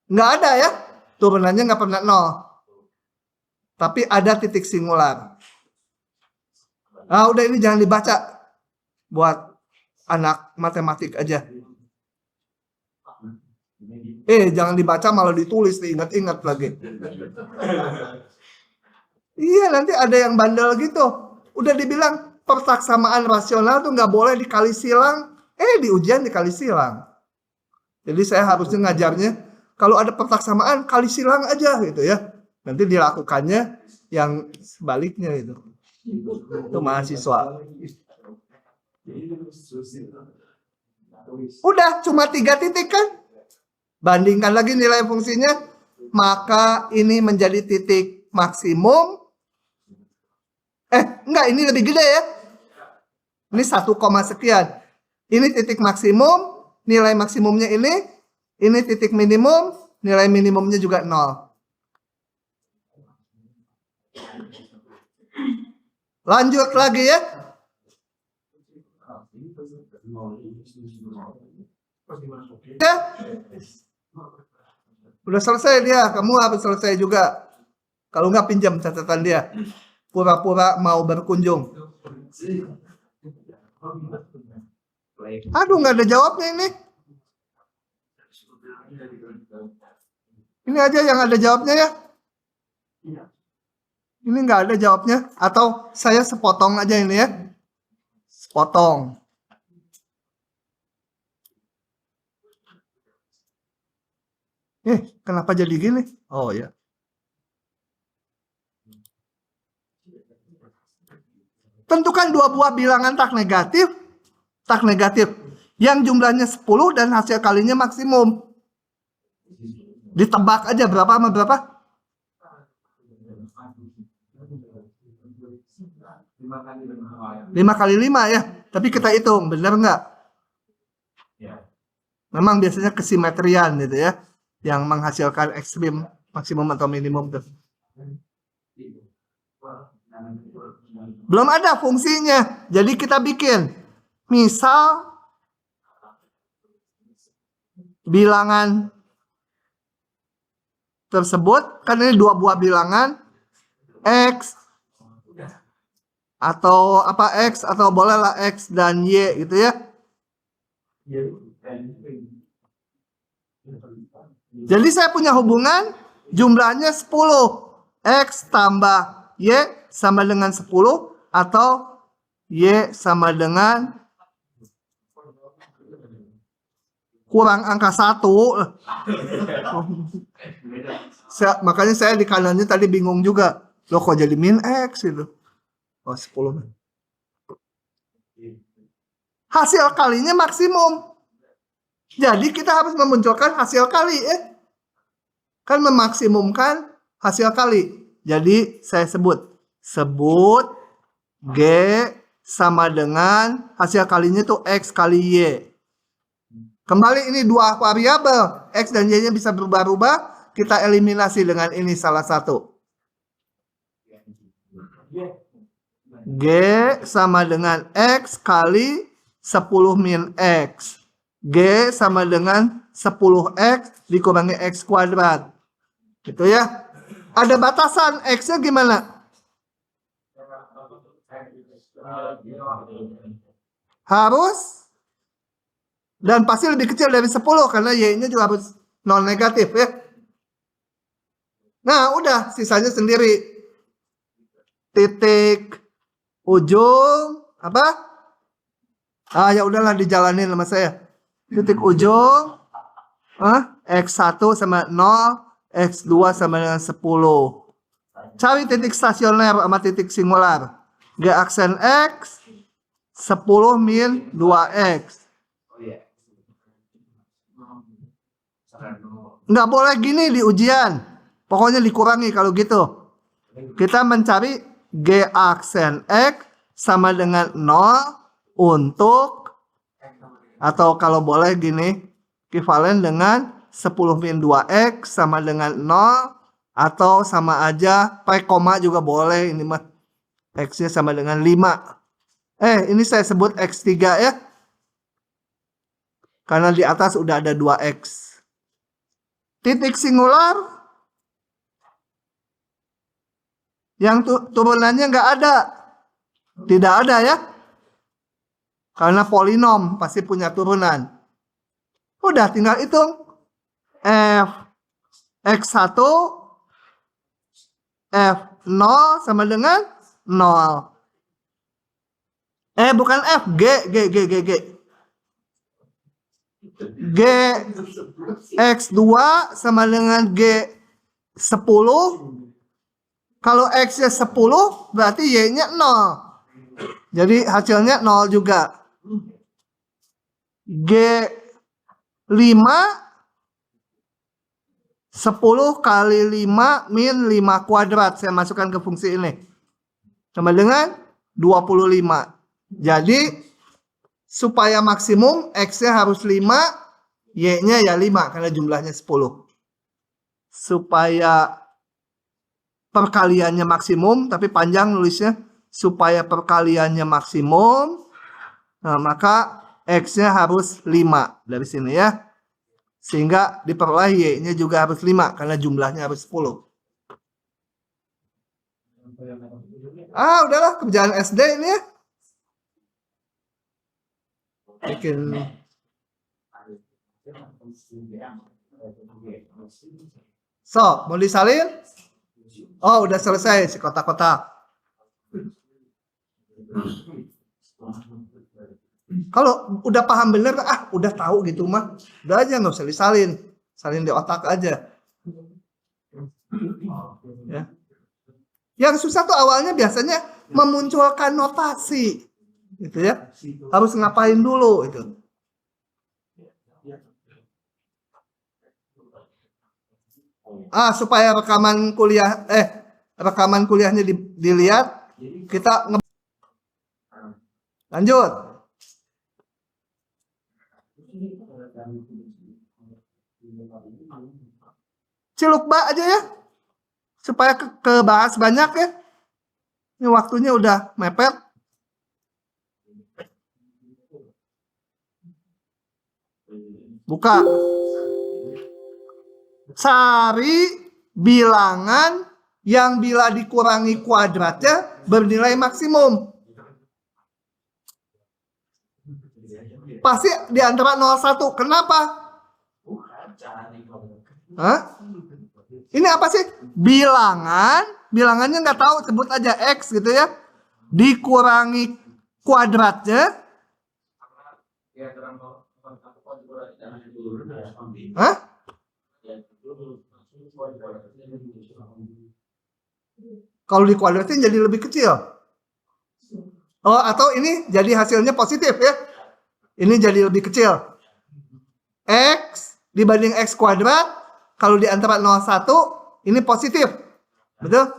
Nggak ada ya. Turunannya nggak pernah 0. Tapi ada titik singular. Nah, udah ini jangan dibaca. Buat anak matematik aja. Jangan dibaca malah ditulis, diingat-ingat lagi. Iya, nanti ada yang bandel gitu. Udah dibilang persaksamaan rasional tuh nggak boleh dikali silang. Di ujian dikali silang. Jadi saya harusnya ngajarnya, kalau ada persaksamaan, kali silang aja gitu ya. Nanti dilakukannya yang sebaliknya itu. Itu mahasiswa. Udah, cuma 3 titik kan? Bandingkan lagi nilai fungsinya. Maka ini menjadi titik maksimum. Enggak, ini lebih gede ya. Ini 1, sekian. Ini titik maksimum, nilai maksimumnya ini titik minimum, nilai minimumnya juga 0. Lanjut lagi ya. Udah selesai dia, kamu harus selesai juga. Kalau nggak pinjam catatan dia. Pura-pura mau berkunjung. Aduh, nggak ada jawabnya ini. Ini aja yang ada jawabnya ya. Ini nggak ada jawabnya. Atau saya sepotong aja ini ya. Sepotong. Kenapa jadi gini? Oh ya. Tentukan 2 buah bilangan tak negatif. Yang jumlahnya 10 dan hasil kalinya maksimum. Ditebak aja berapa sama berapa? 5 kali 5 ya. Tapi kita hitung, benar nggak? Memang biasanya kesimetrian gitu ya. Yang menghasilkan ekstrim, maksimum atau minimum tuh. Belum ada fungsinya. Jadi kita bikin. Misal bilangan tersebut, kan ini 2 buah bilangan X atau X atau bolehlah X dan Y gitu ya. Jadi saya punya hubungan jumlahnya 10. X tambah Y sama dengan 10 atau Y sama dengan kurang angka 1. Makanya saya di kanannya tadi bingung juga. Loh kok jadi min X itu? Oh 10. Hasil kalinya maksimum. Jadi kita harus memunculkan hasil kali ya. kan memaksimumkan hasil kali. Jadi saya sebut G sama dengan hasil kalinya itu X kali Y. Kembali ini dua variabel, X dan Y-nya bisa berubah-ubah, kita eliminasi dengan ini salah satu. G sama dengan X kali 10 min X. G sama dengan 10X dikurangi X kuadrat. Gitu ya. Ada batasan X-nya gimana? Harus dan pasti lebih kecil dari 10 karena Y-nya juga harus non negatif ya. Nah, udah sisanya sendiri. Titik ujung apa? Ya udahlah dijalanin sama saya. Titik ujung X1 sama 0, X2 sama dengan 10. Cari titik stasioner sama titik singular. G aksen X 10 min 2X. Nggak boleh gini di ujian. Pokoknya dikurangi kalau gitu. Kita mencari G aksen X sama dengan 0 untuk, atau kalau boleh gini, ekivalen dengan 10 min 2X sama dengan 0, atau sama aja, pakai koma juga boleh. Ini mah X-nya sama dengan 5. Ini saya sebut X3 ya. Karena di atas udah ada 2X. Titik singular yang turunannya nggak ada. Tidak ada ya. Karena polinom pasti punya turunan. Udah tinggal hitung. F X1 F0 sama dengan 0. Bukan F, G. G X2 sama dengan G 10. Kalau X-nya 10 berarti Y-nya 0. Jadi hasilnya 0 juga. G 5 10 kali 5 min 5 kuadrat. Saya masukkan ke fungsi ini. Sama dengan 25. Jadi supaya maksimum X-nya harus 5, Y-nya ya 5 karena jumlahnya 10. Supaya perkaliannya maksimum, tapi panjang nulisnya, supaya perkaliannya maksimum, maka X-nya harus 5 dari sini ya. Sehingga diperoleh Y-nya juga harus 5 karena jumlahnya harus 10. Udahlah kerjaan SD ini ya. Bikin. So, mau disalin? Udah selesai si kotak-kotak. Kalau udah paham bener, udah tahu gitu mah, udah aja nggak usah disalin, salin di otak aja. Ya. Yang susah tuh awalnya biasanya memunculkan notasi. Gitu ya, harus ngapain dulu itu. Supaya rekaman kuliahnya dilihat, kita lanjut. Cilukba aja ya, supaya kebahas banyak ya. Ini waktunya udah mepet. Buka. Cari bilangan yang bila dikurangi kuadratnya bernilai maksimum. Pasti di antara 0,1. Kenapa? Ini apa sih? Bilangannya nggak tahu, sebut aja X gitu ya. Dikurangi kuadratnya. Kalau dikuadratin jadi lebih kecil. Atau ini jadi hasilnya positif ya. Ini jadi lebih kecil. X dibanding X kuadrat Kalau di antara 0, 1, ini positif. Betul?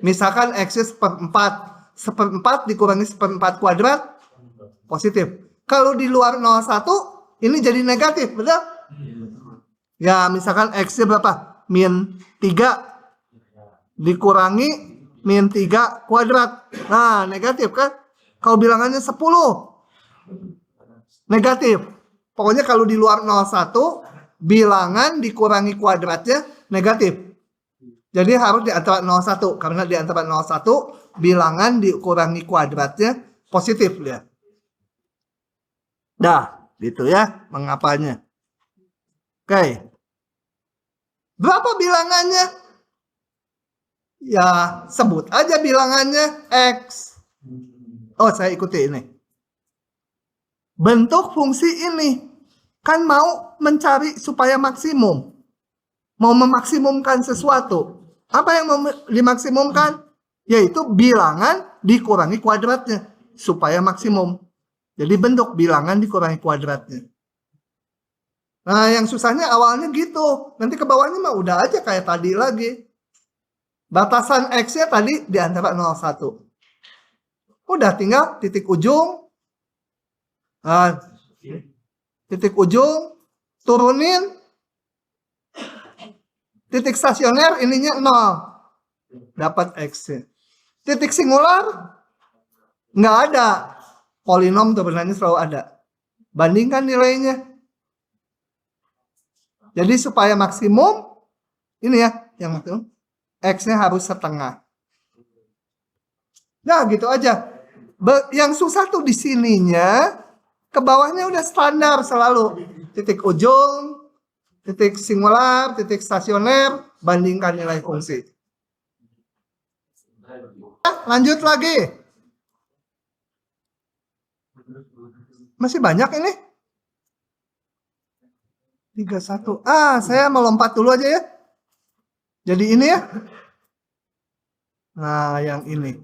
Misalkan X seperempat. Seperempat dikurangi seperempat kuadrat, positif. Kalau di luar 0, 1, ini jadi negatif. Betul? Ya, misalkan X-nya berapa? Min 3 dikurangi min 3 kuadrat. Nah, negatif kan? Kalau bilangannya 10, negatif. Pokoknya kalau di luar 0, 1, bilangan dikurangi kuadratnya negatif. Jadi harus di antara 0, 1. Karena di antara 0, 1, bilangan dikurangi kuadratnya positif. Lihat. Dah, gitu ya mengapanya. Oke. Berapa bilangannya? Ya, sebut aja bilangannya X. Oh, saya ikuti ini. Bentuk fungsi ini kan mau mencari supaya maksimum. Mau memaksimumkan sesuatu. Apa yang mau dimaksimumkan? Yaitu bilangan dikurangi kuadratnya. Supaya maksimum. Jadi bentuk bilangan dikurangi kuadratnya. Nah, yang susahnya awalnya gitu. Nanti ke bawahnya mah udah aja kayak tadi lagi. Batasan X-nya tadi di antara 0, 1. Udah tinggal titik ujung. Nah, titik ujung. Turunin. Titik stasioner ininya 0. Dapat X-nya. Titik singular. Nggak ada. Polinom sebenarnya selalu ada. Bandingkan nilainya. Jadi supaya maksimum, ini ya, yang maksimum, X-nya harus setengah. Nah, gitu aja. Yang susah tuh di sininya, ke bawahnya udah standar selalu. Titik ujung, titik singular, titik stasioner, bandingkan nilai fungsi. Lanjut lagi. Masih banyak ini. 31. Saya mau lompat dulu aja ya. Jadi ini ya. Nah, yang ini.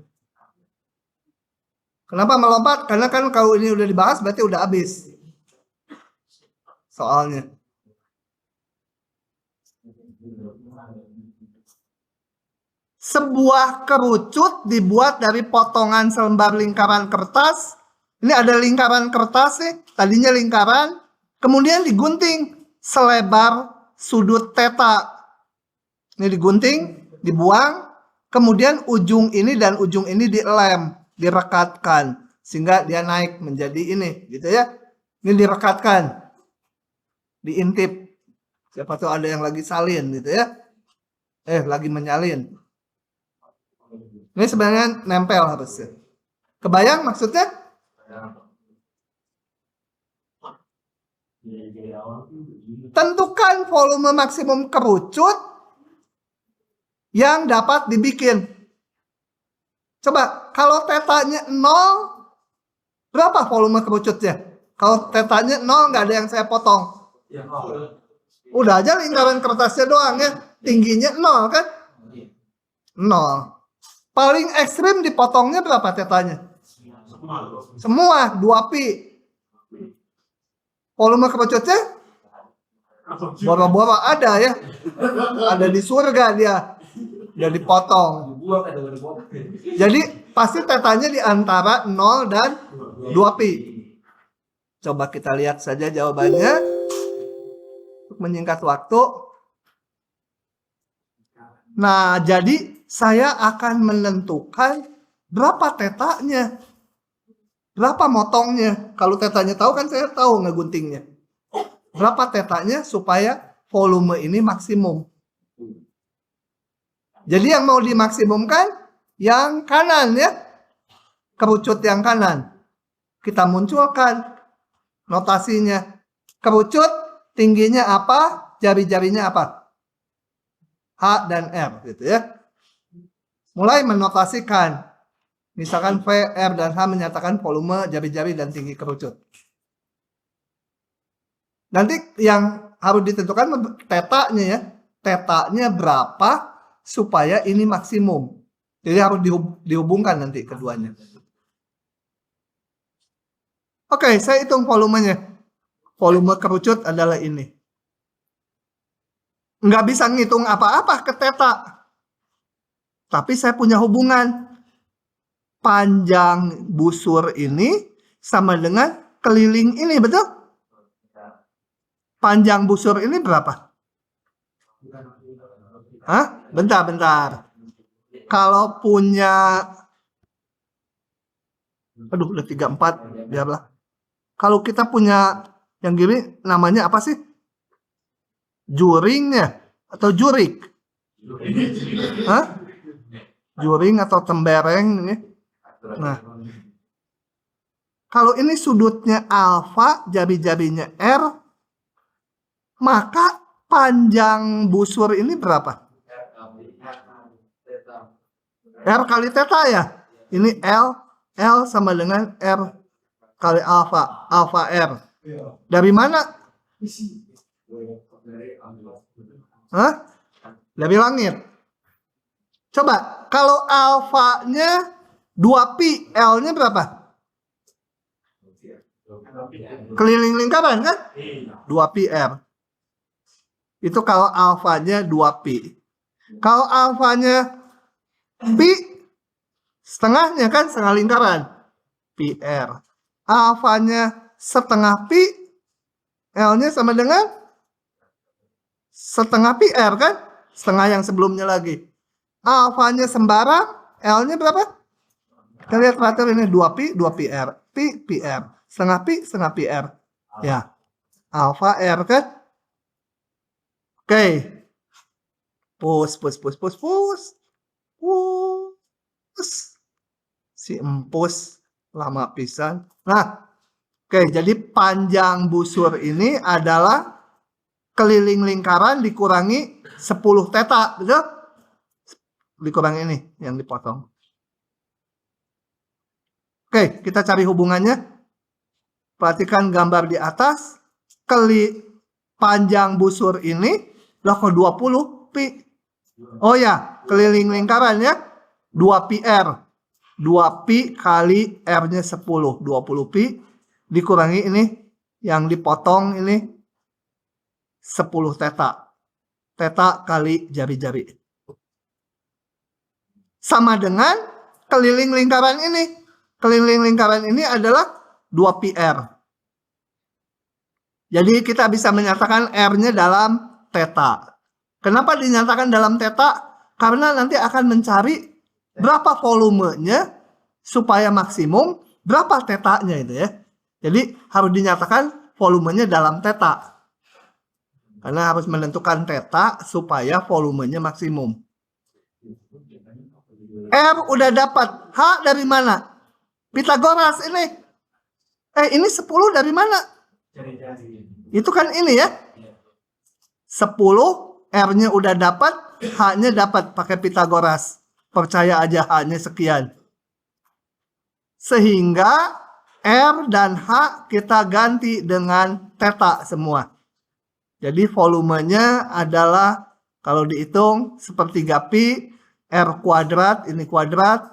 Kenapa melompat? Karena kan kalau ini udah dibahas berarti udah habis. Soalnya. Sebuah kerucut dibuat dari potongan selembar lingkaran kertas. Ini ada lingkaran kertas nih. Tadinya lingkaran. Kemudian digunting selebar sudut theta. Ini digunting, dibuang. Kemudian ujung ini dan ujung ini dilem, direkatkan. Sehingga dia naik menjadi ini. Gitu ya. Ini direkatkan. Diintip. Siapa tahu ada yang lagi salin gitu ya. Lagi menyalin. Ini sebenarnya nempel harusnya. Kebayang maksudnya? Tentukan volume maksimum kerucut yang dapat dibikin. Coba, kalau tetanya 0, berapa volume kerucutnya? Kalau tetanya 0, nggak ada yang saya potong. Udah aja lingkaran kertasnya doang ya. Tingginya 0 kan? 0. Paling ekstrim dipotongnya berapa tetanya? Semua 2 pi. Volume kerucutnya boro-boro ada ya. Ada di surga dia. Udah dipotong. Jadi pasti tetanya di antara 0 dan 2 pi. Coba kita lihat saja jawabannya. Untuk menyingkat waktu. Nah, jadi saya akan menentukan berapa tetanya. Berapa motongnya. Kalau tetanya tahu kan saya tahu ngeguntingnya. Berapa tetanya supaya volume ini maksimum. Jadi yang mau dimaksimumkan yang kanan ya. Kerucut yang kanan. Kita munculkan notasinya. Kerucut tingginya apa? Jari-jarinya apa? H dan R gitu ya. Mulai menotasikan. Misalkan V, R, dan H menyatakan volume jari-jari dan tinggi kerucut. Nanti yang harus ditentukan tetanya ya. Tetanya berapa supaya ini maksimum. Jadi harus dihubungkan nanti keduanya. Oke, saya hitung volumenya. Volume kerucut adalah ini. nggak bisa ngitung apa-apa ke theta. Tapi saya punya hubungan. Panjang busur ini sama dengan keliling ini, betul? Panjang busur ini berapa? Hah? Bentar. Kalau punya... Aduh, udah 34, biarlah. Kalau kita punya yang gini, namanya apa sih? Juring ya? Atau jurik? Hah? Juring atau tembereng ini? Nah, kalau ini sudutnya alfa, jari-jarinya R, maka panjang busur ini berapa? R kali theta ya? Ini L sama dengan R kali alfa, alfa R. Dari mana? Hah? Dari langit. Coba, kalau alfanya 2pi, L-nya berapa? Keliling lingkaran kan? 2pi R. Itu kalau alfanya 2pi. Kalau alfanya pi, setengahnya kan setengah lingkaran. Pi R. Alfanya setengah pi, L-nya sama dengan setengah pi R kan? Setengah yang sebelumnya lagi. Alfanya sembarang, L-nya berapa? Kita lihat terakhir ini 2pi, 2pi R. Pi, pi R. Setengah pi R. Ya. Alfa R kan? Oke. Push. Si empus lama pisan. Nah. Oke, jadi panjang busur ini adalah keliling lingkaran dikurangi 10 theta, betul? Dikurangi ini yang dipotong. Oke, kita cari hubungannya. Perhatikan gambar di atas. Panjang busur ini loh kok 20 pi. Oh ya, keliling lingkaran ya. 2pi R. 2pi kali R-nya 10. 20 pi dikurangi ini yang dipotong ini 10 theta. Theta kali jari-jari. Sama dengan keliling lingkaran ini. Keliling lingkaran ini adalah 2pi R. Jadi kita bisa menyatakan R-nya dalam theta. Kenapa dinyatakan dalam theta? Karena nanti akan mencari berapa volumenya supaya maksimum, berapa theta-nya itu ya. Jadi harus dinyatakan volumenya dalam theta. Karena harus menentukan theta supaya volumenya maksimum. R udah dapat. H dari mana? Pitagoras ini. Ini 10 dari mana? Itu kan ini ya. 10 R-nya udah dapat, H-nya dapat pakai Pitagoras. Percaya aja H-nya sekian. Sehingga R dan H kita ganti dengan theta semua. Jadi volumenya adalah kalau dihitung sepertiga pi R kuadrat, ini kuadrat,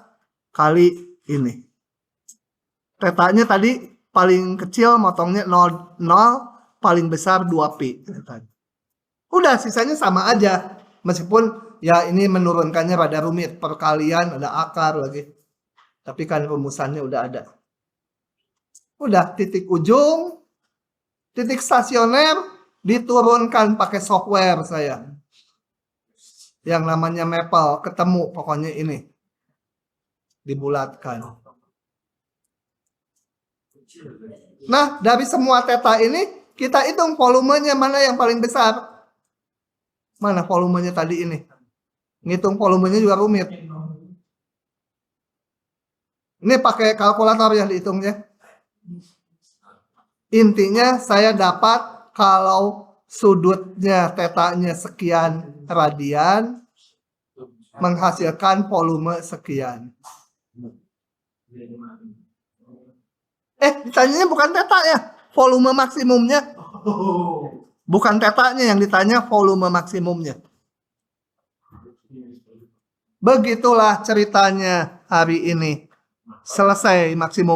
kali ini. Theta-nya tadi paling kecil motongnya 0, paling besar 2pi. Udah, sisanya sama aja. Meskipun ya ini menurunkannya rada rumit. Perkalian, ada akar lagi. Tapi kan rumusannya udah ada. Udah, titik ujung, titik stasioner, diturunkan pakai software saya. Yang namanya Maple, ketemu pokoknya ini. Dibulatkan. Nah, dari semua theta ini, kita hitung volumenya mana yang paling besar. Mana volumenya tadi ini. Ngitung volumenya juga rumit. Ini pakai kalkulator yang dihitungnya. Intinya saya dapat kalau sudutnya theta-nya sekian radian, menghasilkan volume sekian. Ditanyanya bukan theta ya, volume maksimumnya. Bukan theta-nya yang ditanya, volume maksimumnya. Begitulah ceritanya hari ini. Selesai maksimum.